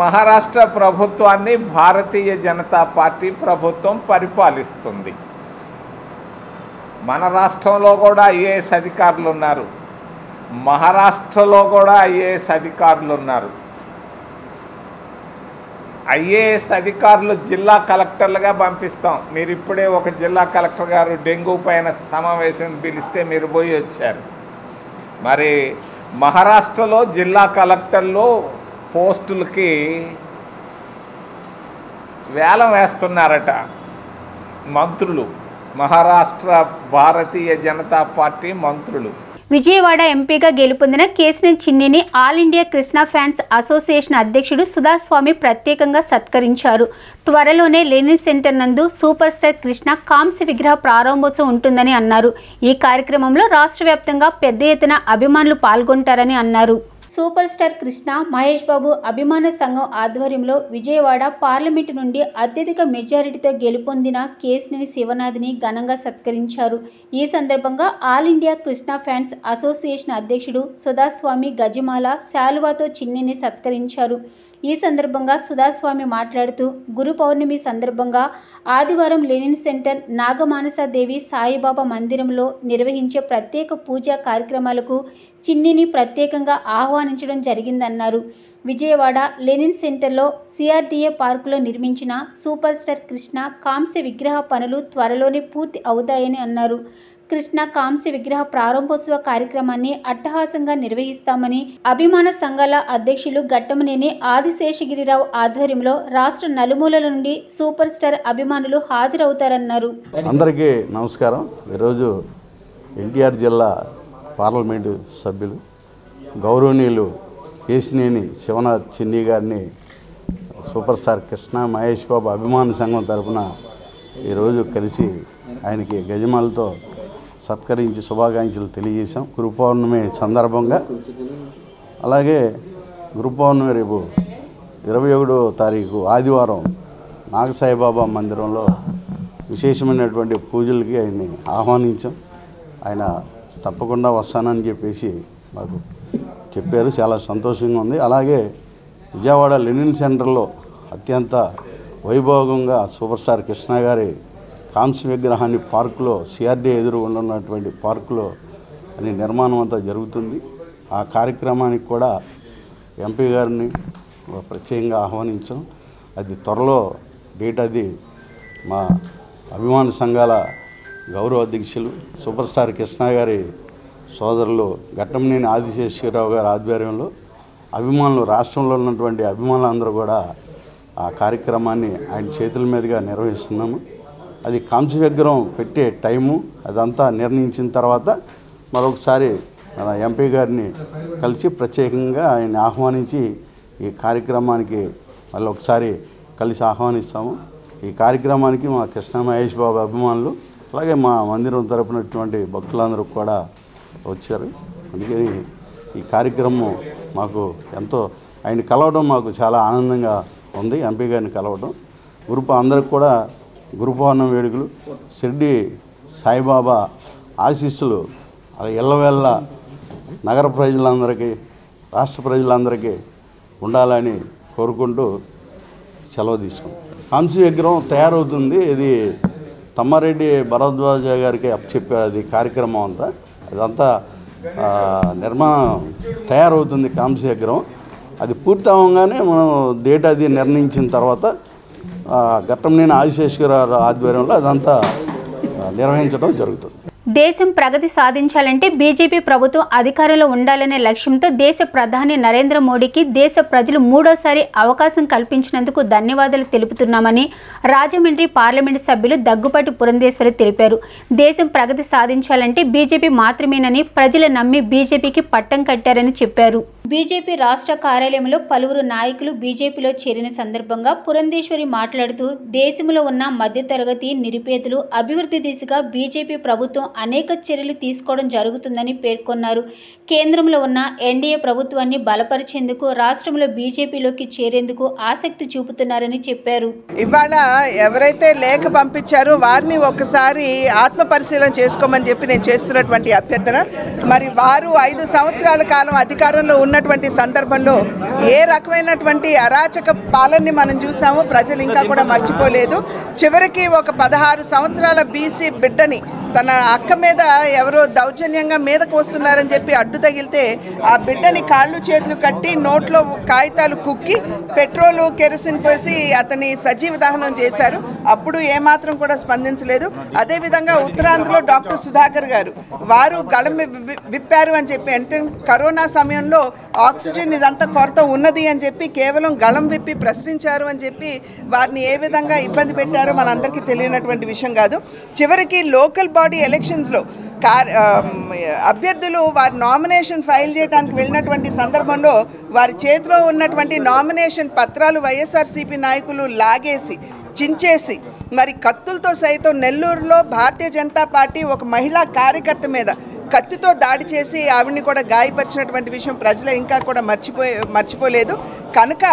మహారాష్ట్ర ప్రభుత్వాన్ని భారతీయ జనతా పార్టీ ప్రభుత్వం పరిపాలిస్తుంది. మన రాష్ట్రంలో కూడా ఐఏఎస్ అధికారులు ఉన్నారు, మహారాష్ట్రలో కూడా ఐఏఎస్ అధికారులు ఉన్నారు. ఐఏఎస్ అధికారులు జిల్లా కలెక్టర్లుగా పంపిస్తాం. మీరు ఇప్పుడే ఒక జిల్లా కలెక్టర్ గారు డెంగ్యూ పైన సమావేశం పిలిస్తే మీరు పోయి వచ్చారు. మరి మహారాష్ట్రలో జిల్లా కలెక్టర్లు పోస్టులకి వేలం వేస్తున్నారట మంత్రులు, మహారాష్ట్ర భారతీయ జనతా పార్టీ మంత్రులు. విజయవాడ ఎంపీగా గెలుపొందిన కేసినేని చిన్నిని all India Krishna fans association అధ్యక్షుడు సుధాస్వామి ప్రత్యేకంగా సత్కరించారు. త్వరలోనే లెనిన్ సెంటర్ నందు సూపర్ స్టార్ కృష్ణ కాంస్య విగ్రహ ప్రారంభోత్సవం ఉంటుందని అన్నారు. ఈ కార్యక్రమంలో రాష్ట్ర వ్యాప్తంగా పెద్ద ఎత్తున అభిమానులు పాల్గొంటారని అన్నారు. సూపర్ స్టార్ కృష్ణ, మహేష్ బాబు అభిమాన సంఘం ఆధ్వర్యంలో విజయవాడ పార్లమెంటు నుండి అత్యధిక మెజారిటీతో గెలుపొందిన కేసినేని శివనాథ్ని ఘనంగా సత్కరించారు. ఈ సందర్భంగా all India Krishna fans association అధ్యక్షుడు సుధాస్వామి గజమాల శాలువాతో చిన్నిని సత్కరించారు. ఈ సందర్భంగా సుధాస్వామి మాట్లాడుతూ, గురు పౌర్ణమి సందర్భంగా ఆదివారం లెనిన్ సెంటర్ నాగమానసాదేవి సాయిబాబా మందిరంలో నిర్వహించే ప్రత్యేక పూజా కార్యక్రమాలకు చిన్నిని ప్రత్యేకంగా ఆహ్వానించడం జరిగిందన్నారు. విజయవాడ లెనిన్ సెంటర్లో సిఆర్డీఏ పార్కులో నిర్మించిన సూపర్ స్టార్ కృష్ణ కాంస్య విగ్రహ పనులు త్వరలోనే పూర్తి అవుతాయని అన్నారు. కృష్ణ కాంస్య విగ్రహ ప్రారంభోత్సవ కార్యక్రమాన్ని అట్టహాసంగా నిర్వహిస్తామని అభిమాన సంఘాల అధ్యక్షులు ఘట్టమనేని ఆదిశేషగిరిరావు ఆధ్వర్యంలో రాష్ట్ర నలుమూలల నుండి సూపర్ స్టార్ అభిమానులు హాజరవుతారన్నారు. అందరికీ నమస్కారం. ఈరోజు ఎన్టీఆర్ జిల్లా పార్లమెంటు సభ్యులు గౌరవనీయులు కేసినేని శివనాథ్ చిన్ని గారిని సూపర్ స్టార్ కృష్ణ మహేష్ బాబు అభిమాన సంఘం తరఫున ఈరోజు కలిసి ఆయనకి గజమాలతో సత్కరించి శుభాకాంక్షలు తెలియజేశాం. గురు పౌర్ణమి సందర్భంగా. అలాగే గురు పౌర్ణమి రేపు 21వ తారీఖు ఆదివారం నాగసాయిబాబా మందిరంలో విశేషమైనటువంటి పూజలకి ఆయన్ని ఆహ్వానించాం. ఆయన తప్పకుండా వస్తానని చెప్పేసి మాకు చెప్పారు. చాలా సంతోషంగా ఉంది. అలాగే విజయవాడ లెనిన్ సెంటర్లో అత్యంత వైభోగంగా సూపర్ స్టార్ కృష్ణ గారి కాంస్య విగ్రహాన్ని పార్కులో సిఆర్డీ ఎదురుగుండా ఉన్నటువంటి పార్కులో అని నిర్మాణం అంతా జరుగుతుంది. ఆ కార్యక్రమానికి కూడా ఎంపీ గారిని ప్రత్యేకంగా ఆహ్వానించాం. అది త్వరలో డేట్ అది మా అభిమాన సంఘాల గౌరవ అధ్యక్షులు సూపర్ స్టార్ కృష్ణ గారి సోదరులు ఘట్టంనేని ఆదిశేషరావు గారి ఆధ్వర్యంలో అభిమానులు, రాష్ట్రంలో ఉన్నటువంటి అభిమానులందరూ కూడా ఆ కార్యక్రమాన్ని ఆయన చేతుల మీదుగా నిర్వహిస్తున్నాము. అది కాంస్య విగ్రహం పెట్టే టైము అదంతా నిర్ణయించిన తర్వాత మరొకసారి మన ఎంపీ గారిని కలిసి ప్రత్యేకంగా ఆయన ఆహ్వానించి ఈ కార్యక్రమానికి మళ్ళీ ఒకసారి కలిసి ఆహ్వానిస్తాము. ఈ కార్యక్రమానికి మా కృష్ణ మహేష్ బాబు అభిమానులు అలాగే మా మందిరం తరపునటువంటి భక్తులందరూ కూడా వచ్చారు. అందుకని ఈ కార్యక్రమం మాకు ఎంతో ఆయన కలవడం మాకు చాలా ఆనందంగా ఉంది. ఎంపీ గారిని కలవడం అందరికి కూడా గురు పౌర్ణమి వేడుకలు షిర్డీ సాయిబాబా ఆశీస్సులు అది ఎల్లవేళ్ళ నగర ప్రజలందరికీ, రాష్ట్ర ప్రజలందరికీ ఉండాలని కోరుకుంటూ సెలవు తీసుకుంటాం. కాంస్య విగ్రహం తయారవుతుంది. ఇది తమ్మారెడ్డి భరద్వాజ గారికి అప్పచెప్పారు. అది కార్యక్రమం అంతా అదంతా తయారవుతుంది కాంస్య విగ్రహం. అది పూర్తి అవ్వగానే మనం డేట్ అది నిర్ణయించిన తర్వాత ఘట్టంనేని ఆదిశేషరావు ఆధ్వర్యంలో అదంతా నిర్వహించడం జరుగుతుంది. దేశం ప్రగతి సాధించాలంటే బీజేపీ ప్రభుత్వం అధికారంలో ఉండాలనే లక్ష్యంతో దేశ ప్రధాని నరేంద్ర మోడీకి దేశ ప్రజలు మూడోసారి అవకాశం కల్పించినందుకు ధన్యవాదాలు తెలుపుతున్నామని రాజమండ్రి పార్లమెంటు సభ్యులు దగ్గుపాటి పురంధేశ్వరి తెలిపారు. దేశం ప్రగతి సాధించాలంటే బీజేపీ మాత్రమేనని ప్రజలు నమ్మి బీజేపీకి పట్టం కట్టారని చెప్పారు. బీజేపీ రాష్ట్ర కార్యాలయంలో పలువురు నాయకులు బీజేపీలో చేరిన సందర్భంగా పురంధేశ్వరి మాట్లాడుతూ దేశంలో ఉన్న మధ్యతరగతి నిరుపేదలు అభివృద్ధి దిశగా బీజేపీ ప్రభుత్వం అనేక చర్యలు తీసుకోవడం జరుగుతుందని పేర్కొన్నారు. కేంద్రంలో ఉన్న ఎన్డీఏ ప్రభుత్వాన్ని బలపరిచేందుకు రాష్ట్రంలో బీజేపీలోకి చేరేందుకు ఆసక్తి చూపుతున్నారని చెప్పారు. ఇవాళ ఎవరైతే లేఖ పంపించారో వారిని ఒకసారి ఆత్మ పరిశీలన చేసుకోమని చెప్పి నేను చేస్తున్నటువంటి అభ్యర్థన. మరి వారు 5 సంవత్సరాల కాలం అధికారంలో ఉన్నటువంటి సందర్భంలో ఏ రకమైనటువంటి అరాచక పాలనని మనం చూసామో ప్రజలు ఇంకా కూడా మర్చిపోలేదు. చివరికి ఒక 16 సంవత్సరాల బీసీ బిడ్డని తన అక్క మీద ఎవరో దౌర్జన్యంగా మీదకు వస్తున్నారని చెప్పి అడ్డు తగిలితే ఆ బిడ్డని కాళ్ళు చేతులు కట్టి నోట్లో కాగితాలు కుక్కి పెట్రోలు కెరసిన్ పోసి అతని సజీవ దహనం చేశారు. అప్పుడు ఏమాత్రం కూడా స్పందించలేదు. అదేవిధంగా ఉత్తరాంధ్రలో డాక్టర్ సుధాకర్ గారు వారు గళం విప్పారు అని చెప్పి, అంటే కరోనా సమయంలో ఆక్సిజన్ ఇదంతా కొరత ఉన్నది అని చెప్పి కేవలం గళం విప్పి ప్రశ్నించారు అని చెప్పి వారిని ఏ విధంగా ఇబ్బంది పెట్టారో మనందరికీ తెలియనటువంటి విషయం కాదు. చివరికి లోకల్ బాడీ ఎలక్షన్స్లో అభ్యర్థులు వారి నామినేషన్ ఫైల్ చేయడానికి వెళ్ళినటువంటి సందర్భంలో వారి చేతిలో ఉన్నటువంటి నామినేషన్ పత్రాలు వైఎస్ఆర్సీపీ నాయకులు లాగేసి చించేసి మరి కత్తులతో సైతం నెల్లూరులో భారతీయ జనతా పార్టీ ఒక మహిళా కార్యకర్త మీద కత్తితో దాడి చేసి ఆవిడ్ని కూడా గాయపరిచినటువంటి విషయం ప్రజలు ఇంకా కూడా మర్చిపోలేదు. కనుక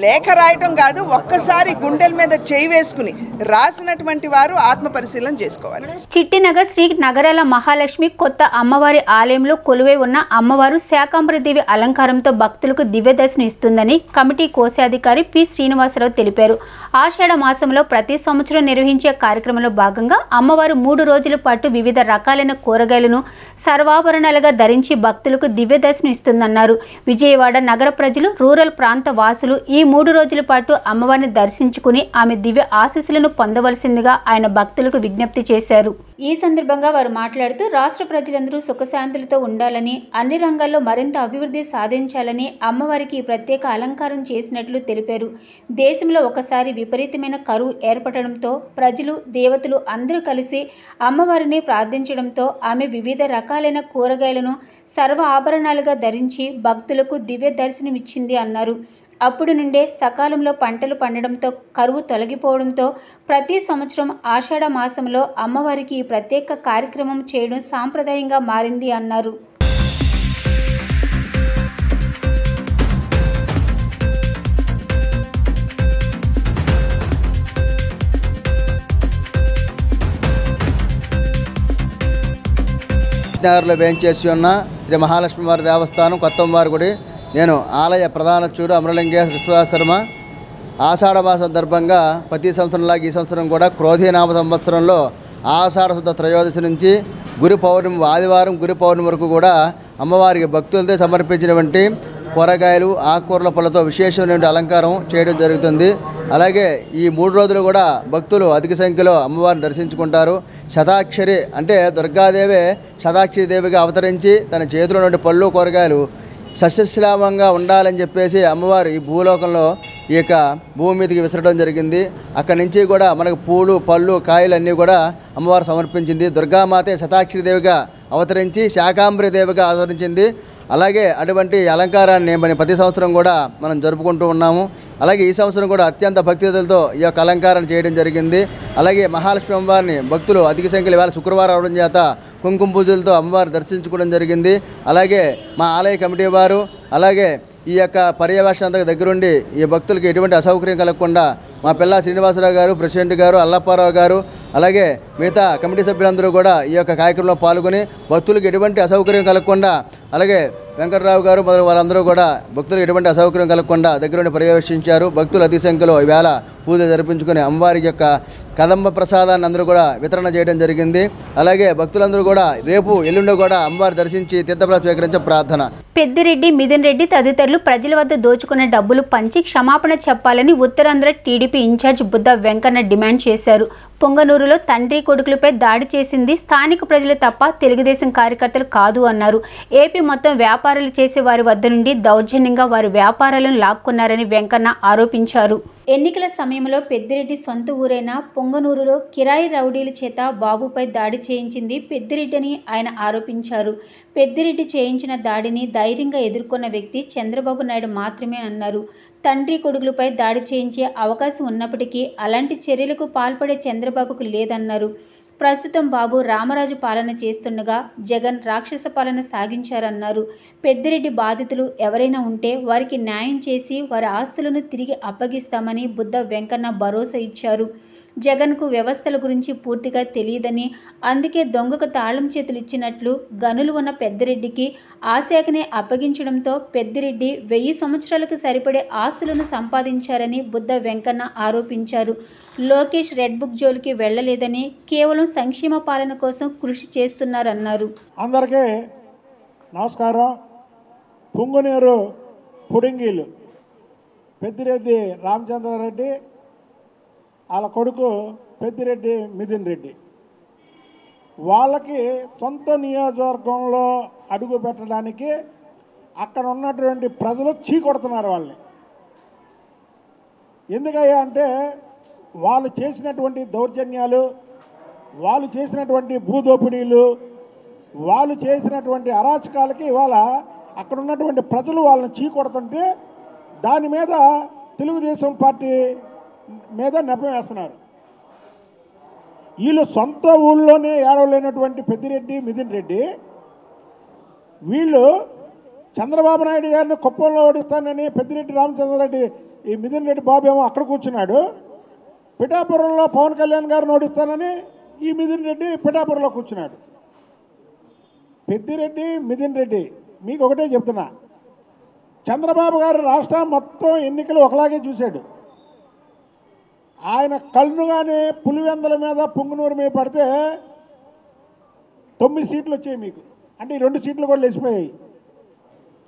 లేఖ రాయటం కాదు, ఒక్కసారి గుండెల మీద చేయి వేసుకుని రాసినటువంటి వారు ఆత్మ పరిశీలన చేసుకోవాలి. చిట్టినగర్ శ్రీ నగరాల మహాలక్ష్మి కొత్త అమ్మవారి ఆలయంలో కొలువై ఉన్న అమ్మవారు శాకాంబరదేవి అలంకారంతో భక్తులకు దివ్య దర్శనం ఇస్తుందని కమిటీ కోశాధికారి పి శ్రీనివాసరావు తెలిపారు. ఆషాఢ మాసంలో ప్రతి సంవత్సరం నిర్వహించే కార్యక్రమంలో భాగంగా అమ్మవారు 3 రోజుల పాటు వివిధ రకాలైన కూరగాయలను సర్వాభరణాలుగా ధరించి భక్తులకు దివ్య దర్శనం ఇస్తుందన్నారు. విజయవాడ నగర ప్రజలు, రూరల్ ప్రాంత వాసులు ఈ 3 రోజుల పాటు అమ్మవారిని దర్శించుకుని ఆమె దివ్య ఆశీస్సులను పొందవలసిందిగా ఆయన భక్తులకు విజ్ఞప్తి చేశారు. ఈ సందర్భంగా వారు మాట్లాడుతూ రాష్ట్ర ప్రజలందరూ సుఖశాంతులతో ఉండాలని, అన్ని రంగాల్లో మరింత అభివృద్ధి సాధించాలని అమ్మవారికి ప్రత్యేక అలంకారం చేసినట్లు తెలిపారు. దేశంలో ఒకసారి విపరీతమైన కరువు ఏర్పడడంతో ప్రజలు, దేవతలు అందరూ కలిసి అమ్మవారిని ప్రార్థించడంతో ఆమె వివిధ రకాలైన కూరగాయలను సర్వ ఆభరణాలుగా ధరించి భక్తులకు దివ్య దర్శనమిచ్చింది అన్నారు. అప్పుడు నుండే సకాలంలో పంటలు పండడంతో కరువు తొలగిపోవడంతో ప్రతి సంవత్సరం ఆషాఢ మాసంలో అమ్మవారికి ఈ ప్రత్యేక కార్యక్రమం చేయడం సాంప్రదాయంగా మారింది అన్నారు. నగర్లో వేయించేసి ఉన్న శ్రీ మహాలక్ష్మి వారి దేవస్థానం కొత్తమ్మవారి గుడి. నేను ఆలయ ప్రధాన చూడు అమరలింగేశ్వర విశ్వాసర్మ. ఆషాఢ మాస సందర్భంగా ప్రతి సంవత్సరంలాగా ఈ సంవత్సరం కూడా క్రోధీనామ సంవత్సరంలో ఆషాఢ శుద్ధ త్రయోదశి నుంచి గురు పౌర్ణమి ఆదివారం గురు పౌర్ణమి వరకు కూడా అమ్మవారికి భక్తులతో సమర్పించినటువంటి కూరగాయలు ఆకుకూరల పళ్ళతో విశేషమైన అలంకారం చేయడం జరుగుతుంది. అలాగే ఈ 3 రోజులు కూడా భక్తులు అధిక సంఖ్యలో అమ్మవారిని దర్శించుకుంటారు. శతాక్షరి అంటే దుర్గాదేవే శతాక్షరి దేవిగా అవతరించి తన చేతిలో నుండి పళ్ళు కూరగాయలు సస్యశ్యామంగా ఉండాలని చెప్పేసి అమ్మవారు ఈ భూలోకంలో ఈ యొక్క భూమి మీదకి విసరడం జరిగింది. అక్కడి నుంచి కూడా మనకు పూలు పళ్ళు కాయలు అన్నీ కూడా అమ్మవారు సమర్పించింది. దుర్గామాతే శతాక్షరి దేవిగా అవతరించి శాకాంబరి దేవిగా అవతరించింది. అలాగే అటువంటి అలంకారాన్ని మనం ప్రతి సంవత్సరం కూడా మనం జరుపుకుంటూ ఉన్నాము. అలాగే ఈ సంవత్సరం కూడా అత్యంత భక్తితో ఈ యొక్క అలంకారం చేయడం జరిగింది. అలాగే మహాలక్ష్మి అమ్మవారిని భక్తులు అధిక సంఖ్యలో వేళ శుక్రవారం అవడం చేత కుంకుమ పూజలతో అమ్మవారు దర్శించుకోవడం జరిగింది. అలాగే మా ఆలయ కమిటీ వారు అలాగే ఈ యొక్క పర్యవేక్షణ దగ్గరుండి ఈ భక్తులకి ఎటువంటి అసౌకర్యం కలగకుండా మా పిల్ల శ్రీనివాసరావు గారు, ప్రెసిడెంట్ గారు, అల్లప్పారావు గారు, అలాగే మిగతా కమిటీ సభ్యులందరూ కూడా ఈ యొక్క కార్యక్రమంలో పాల్గొని భక్తులకు ఎటువంటి అసౌకర్యం కలగకుండా, అలాగే వెంకటరావు గారు మొదలు వారందరూ కూడా భక్తులకు ఎటువంటి అసౌకర్యం కలగకుండా దగ్గరుండి పర్యవేక్షించారు. భక్తులు అధిక సంఖ్యలో ఈవేళ పూజ జరిపించుకుని అమ్మవారి యొక్క కదంబ ప్రసాదాన్ని అందరూ కూడా వితరణ చేయడం జరిగింది. అలాగే భక్తులందరూ కూడా రేపు ఎల్లుండి కూడా అమ్మవారి దర్శించి తీర్థప్రసాదం స్వీకరించే ప్రార్థన. పెద్దిరెడ్డి, మిథున్ రెడ్డి తదితరులు ప్రజల వద్ద దోచుకున్న డబ్బులు పంచి క్షమాపణ చెప్పాలని Uttarandhra TDP incharge Buddha Venkanna demand చేశారు. పొంగనూరులో తండ్రి కొడుకులపై దాడి చేసింది స్థానిక ప్రజలు తప్ప తెలుగుదేశం కార్యకర్తలు కాదు అన్నారు. ఏపీ మొత్తం వ్యాపారాలు చేసే వారి వద్ద నుండి దౌర్జన్యంగా వారి వ్యాపారాలను లాక్కున్నారని వెంకన్న ఆరోపించారు. ఎన్నికల సమయంలో పెద్దిరెడ్డి సొంత ఊరైన పొంగనూరులో కిరాయి రౌడీల చేత బాబుపై దాడి చేయించింది పెద్దిరెడ్డి అని ఆయన ఆరోపించారు. పెద్దిరెడ్డి చేయించిన దాడిని ధైర్యంగా ఎదుర్కొన్న వ్యక్తి చంద్రబాబు నాయుడు మాత్రమే అన్నారు. తండ్రి కొడుకులపై దాడి చేయించే అవకాశం ఉన్నప్పటికీ అలాంటి చర్యలకు పాల్పడే చంద్రబాబుకు లేదన్నారు. ప్రస్తుతం బాబు రామరాజు పాలన చేస్తుండగా జగన్ రాక్షస పాలన సాగించారన్నారు. పెద్దిరెడ్డి బాధితులు ఎవరైనా ఉంటే వారికి న్యాయం చేసి వారి ఆస్తులను తిరిగి అప్పగిస్తామని బుద్ధ వెంకన్న భరోసా ఇచ్చారు. జగన్కు వ్యవస్థల గురించి పూర్తిగా తెలియదని, అందుకే దొంగకు తాళం చేతులు ఇచ్చినట్లు గనులు ఉన్న పెద్దిరెడ్డికి ఆ శాఖనే అప్పగించడంతో పెద్దిరెడ్డి 1000 సంవత్సరాలకు సరిపడే ఆస్తులను సంపాదించారని బుద్ధ వెంకన్న ఆరోపించారు. లోకేష్ రెడ్ బుక్ జోలికి వెళ్లలేదని, కేవలం సంక్షేమ పాలన కోసం కృషి చేస్తున్నారన్నారు. అందరికీ నమస్కారం. పొంగునూరు పుడింగీలు పెద్దిరెడ్డి రామచంద్రారెడ్డి, వాళ్ళ కొడుకు పెద్దిరెడ్డి మిథున్ రెడ్డి, వాళ్ళకి సొంత నియోజకవర్గంలో అడుగు పెట్టడానికి అక్కడ ఉన్నటువంటి ప్రజలు చీకొడుతున్నారు వాళ్ళని. ఎందుకయ్యా అంటే వాళ్ళు చేసినటువంటి దౌర్జన్యాలు, వాళ్ళు చేసినటువంటి భూదోపిడీలు, వాళ్ళు చేసినటువంటి అరాచకాలకి ఇవాళ అక్కడ ఉన్నటువంటి ప్రజలు వాళ్ళని చీకొడుతుంటే దాని మీద తెలుగుదేశం పార్టీ మీద నెపం వేస్తున్నారు. వీళ్ళు సొంత ఊళ్ళోనే ఏడవలేనటువంటి పెద్దిరెడ్డి మిథున్ రెడ్డి వీళ్ళు చంద్రబాబు నాయుడు గారిని కుప్పంలో ఓడిస్తానని పెద్దిరెడ్డి రామచంద్రారెడ్డి ఈ మిథున్ రెడ్డి బాబు ఏమో అక్కడ కూర్చున్నాడు. పిఠాపురంలో పవన్ కళ్యాణ్ గారిని ఓడిస్తానని ఈ మిథున్ రెడ్డి పిఠాపురంలో కూర్చున్నాడు. పెద్దిరెడ్డి మిథున్ రెడ్డి మీకు ఒకటే చెప్తున్నా, చంద్రబాబు గారు రాష్ట్రం మొత్తం ఎన్నికలు ఒకలాగే చూశాడు. ఆయన కళ్ళుగానే పులివెందుల మీద పొంగునూరు మీద పడితే 9 సీట్లు వచ్చాయి మీకు. అంటే ఈ 2 సీట్లు కూడా లేచిపోయాయి.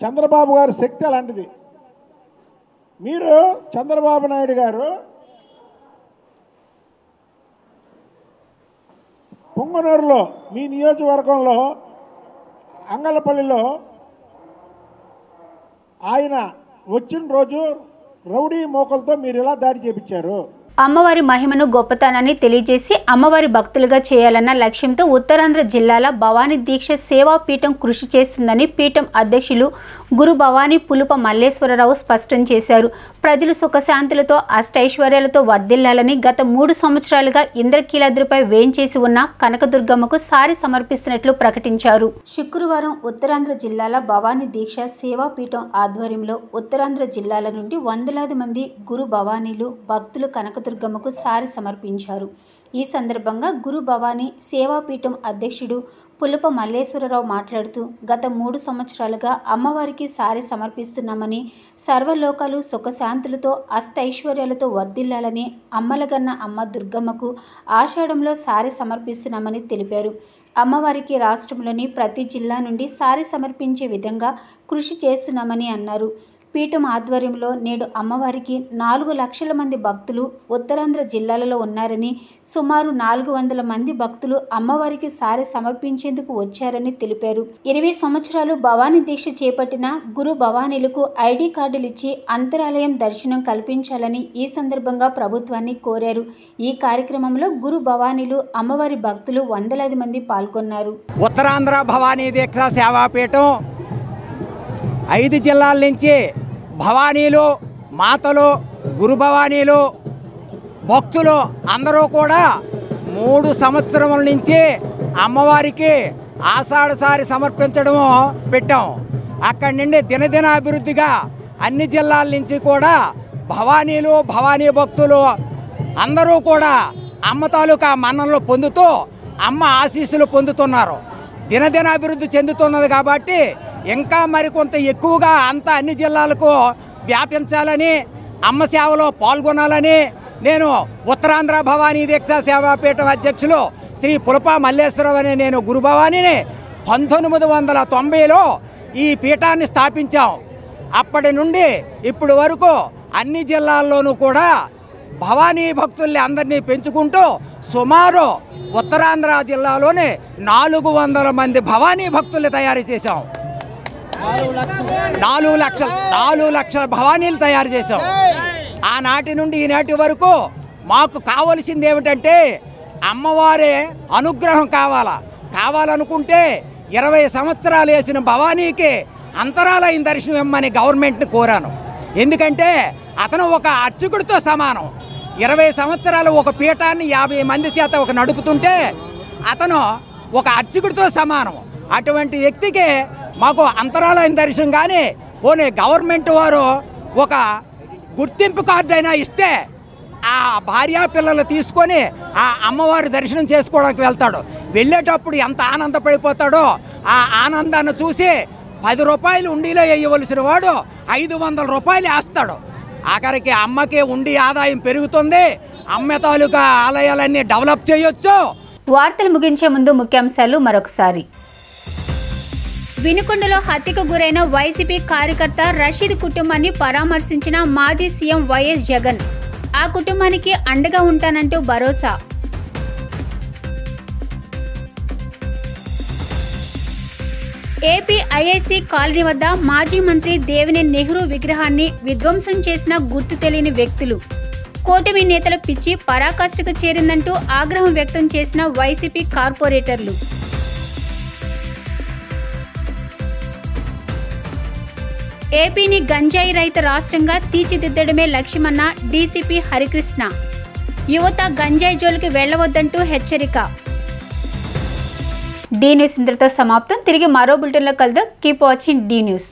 చంద్రబాబు గారి శక్తి అలాంటిది. మీరు చంద్రబాబు నాయుడు గారు పొంగనూరులో మీ నియోజకవర్గంలో అంగళ్ళపల్లిలో ఆయన వచ్చిన రోజు రౌడీ మోకలతో మీరు ఎలా దాడి చేపించారు? అమ్మవారి మహిమను గొప్పతనాన్ని తెలియజేసి అమ్మవారి భక్తులుగా చేయాలన్న లక్ష్యంతో ఉత్తరాంధ్ర జిల్లాల భవానీ దీక్ష సేవా పీఠం కృషి చేస్తుందని పీఠం అధ్యక్షులు గురు భవానీ పులుప మల్లేశ్వరరావు స్పష్టం చేశారు. ప్రజలు సుఖశాంతులతో అష్టైశ్వర్యాలతో వర్ధిల్లాలని గత 3 సంవత్సరాలుగా ఇంద్రకీలాద్రిపై వేంచేసి ఉన్న కనకదుర్గమ్మకు సారి సమర్పిస్తున్నట్లు ప్రకటించారు. శుక్రవారం ఉత్తరాంధ్ర జిల్లాల భవానీ దీక్ష సేవా పీఠం ఆధ్వర్యంలో ఉత్తరాంధ్ర జిల్లాల నుండి వందలాది మంది గురు భవానీలు భక్తులు కనకదుర్గ కనకదుర్గమ్మకు సారె సమర్పించారు. ఈ సందర్భంగా గురు భవానీ సేవాపీఠం అధ్యక్షుడు పులప మల్లేశ్వరరావు మాట్లాడుతూ గత 3 సంవత్సరాలుగా అమ్మవారికి సారె సమర్పిస్తున్నామని, సర్వలోకాలు సుఖశాంతులతో అష్టైశ్వర్యాలతో వర్ధిల్లాలని, అమ్మలగన్న అమ్మ దుర్గమ్మకు ఆషాఢంలో సారె సమర్పిస్తున్నామని తెలిపారు. అమ్మవారికి రాష్ట్రంలోని ప్రతి జిల్లా నుండి సారె సమర్పించే విధంగా కృషి చేస్తున్నామని అన్నారు. పీఠం ఆధ్వర్యంలో నేడు అమ్మవారికి 4 లక్షల మంది భక్తులు ఉత్తరాంధ్ర జిల్లాలలో ఉన్నారని, సుమారు 400 మంది భక్తులు అమ్మవారికి సారె సమర్పించేందుకు వచ్చారని తెలిపారు. 20 సంవత్సరాలు భవానీ దీక్ష చేపట్టిన గురు భవానీలకు ఐడి కార్డులు ఇచ్చి అంతరాలయం దర్శనం కల్పించాలని ఈ సందర్భంగా ప్రభుత్వాన్ని కోరారు. ఈ కార్యక్రమంలో గురు భవానీలు, అమ్మవారి భక్తులు వందలాది మంది పాల్గొన్నారు. ఉత్తరాంధ్ర భవానీ దీక్ష సేవాపీఠం 5 జిల్లాల నుంచి భవానీలు, మాతలు, గురు భవానీలు, భక్తులు అందరూ కూడా 3 సంవత్సరముల నుంచి అమ్మవారికి ఆషాఢసారి సమర్పించడం పెట్టాం. అక్కడి నుండి దినదిన అభివృద్ధిగా అన్ని జిల్లాల నుంచి కూడా భవానీలు, భవానీ భక్తులు అందరూ కూడా అమ్మ తాలూకా మన్ననలు పొందుతూ అమ్మ ఆశీస్సులు పొందుతున్నారు. దినదిన అభివృద్ధి చెందుతున్నది కాబట్టి ఇంకా మరికొంత ఎక్కువగా అంతా అన్ని జిల్లాలకు వ్యాపించాలని, అమ్మ సేవలో పాల్గొనాలని నేను ఉత్తరాంధ్ర భవానీ దీక్ష సేవాపీఠం అధ్యక్షులు శ్రీ పులప మల్లేశ్వరరావు అనే నేను గురు భవానీని 1990లో ఈ పీఠాన్ని స్థాపించాం. అప్పటి నుండి ఇప్పటి వరకు అన్ని జిల్లాల్లోనూ కూడా భవానీ భక్తుల్ని అందరినీ పెంచుకుంటూ సుమారు ఉత్తరాంధ్ర జిల్లాలోనే 400 మంది భవానీ భక్తుల్ని తయారు చేశాం. 4 లక్షల భవానీలు తయారు చేశాం. ఆనాటి నుండి ఈనాటి వరకు మాకు కావలసింది ఏమిటంటే అమ్మవారి అనుగ్రహం కావాలనుకుంటే 20 సంవత్సరాలు వేసిన భవానీకి అంతరాలయం దర్శనం ఇమ్మని గవర్నమెంట్ని కోరాను. ఎందుకంటే అతను ఒక అర్చకుడితో సమానం. 20 సంవత్సరాలు ఒక పీఠాన్ని 50 మంది చేత ఒక నడుపుతుంటే అతను ఒక అర్చకుడితో సమానం. అటువంటి వ్యక్తికి మాకు అంతరాలయం దర్శనం కానీ పోనీ గవర్నమెంట్ వారు ఒక గుర్తింపు కార్డు అయినా ఇస్తే ఆ భార్యా పిల్లలు తీసుకొని ఆ అమ్మవారి దర్శనం చేసుకోవడానికి వెళ్తాడు. వెళ్ళేటప్పుడు ఎంత ఆనందపడిపోతాడో ఆ ఆనందాన్ని చూసి 10 రూపాయలు ఉండిలో వేయవలసిన వాడు 500 రూపాయలు వేస్తాడు. ఆఖరికి అమ్మకి ఉండి ఆదాయం పెరుగుతుంది. అమ్మ తాలూకా ఆలయాలన్నీ డెవలప్ చేయొచ్చు. వార్తలు ముగించే ముందు ముఖ్యాంశాలు మరొకసారి. వినుకొండలో హత్యకు గురైన వైసీపీ కార్యకర్త రషీద్ కుటుంబాన్ని పరామర్శించిన మాజీ సీఎం వైఎస్ జగన్. ఆ కుటుంబానికి అండగా ఉంటానంటూ భరోసా. ఏపీ ఐఐసీ కాలనీ వద్ద మాజీ మంత్రి దేవినేని నెహ్రూ విగ్రహాన్ని విధ్వంసం చేసిన గుర్తు తెలియని వ్యక్తులు. కూటమి నేతల పిచ్చి పరాకాష్ఠకు చేరిందంటూ ఆగ్రహం వ్యక్తం చేసిన వైసీపీ కార్పొరేటర్లు. ఏపీని గంజాయి రహిత రాష్ట్రంగా తీర్చిదిద్దడమే లక్ష్యమన్న డీసీపీ హరికృష్ణ. యువత గంజాయి జోలికి వెళ్లవద్దంటూ హెచ్చరిక. డి న్యూస్ ఇంతటితో సమాప్తం. తిరిగి మరో బులెటిన్లో కలుద్దాం. Keep watching the news.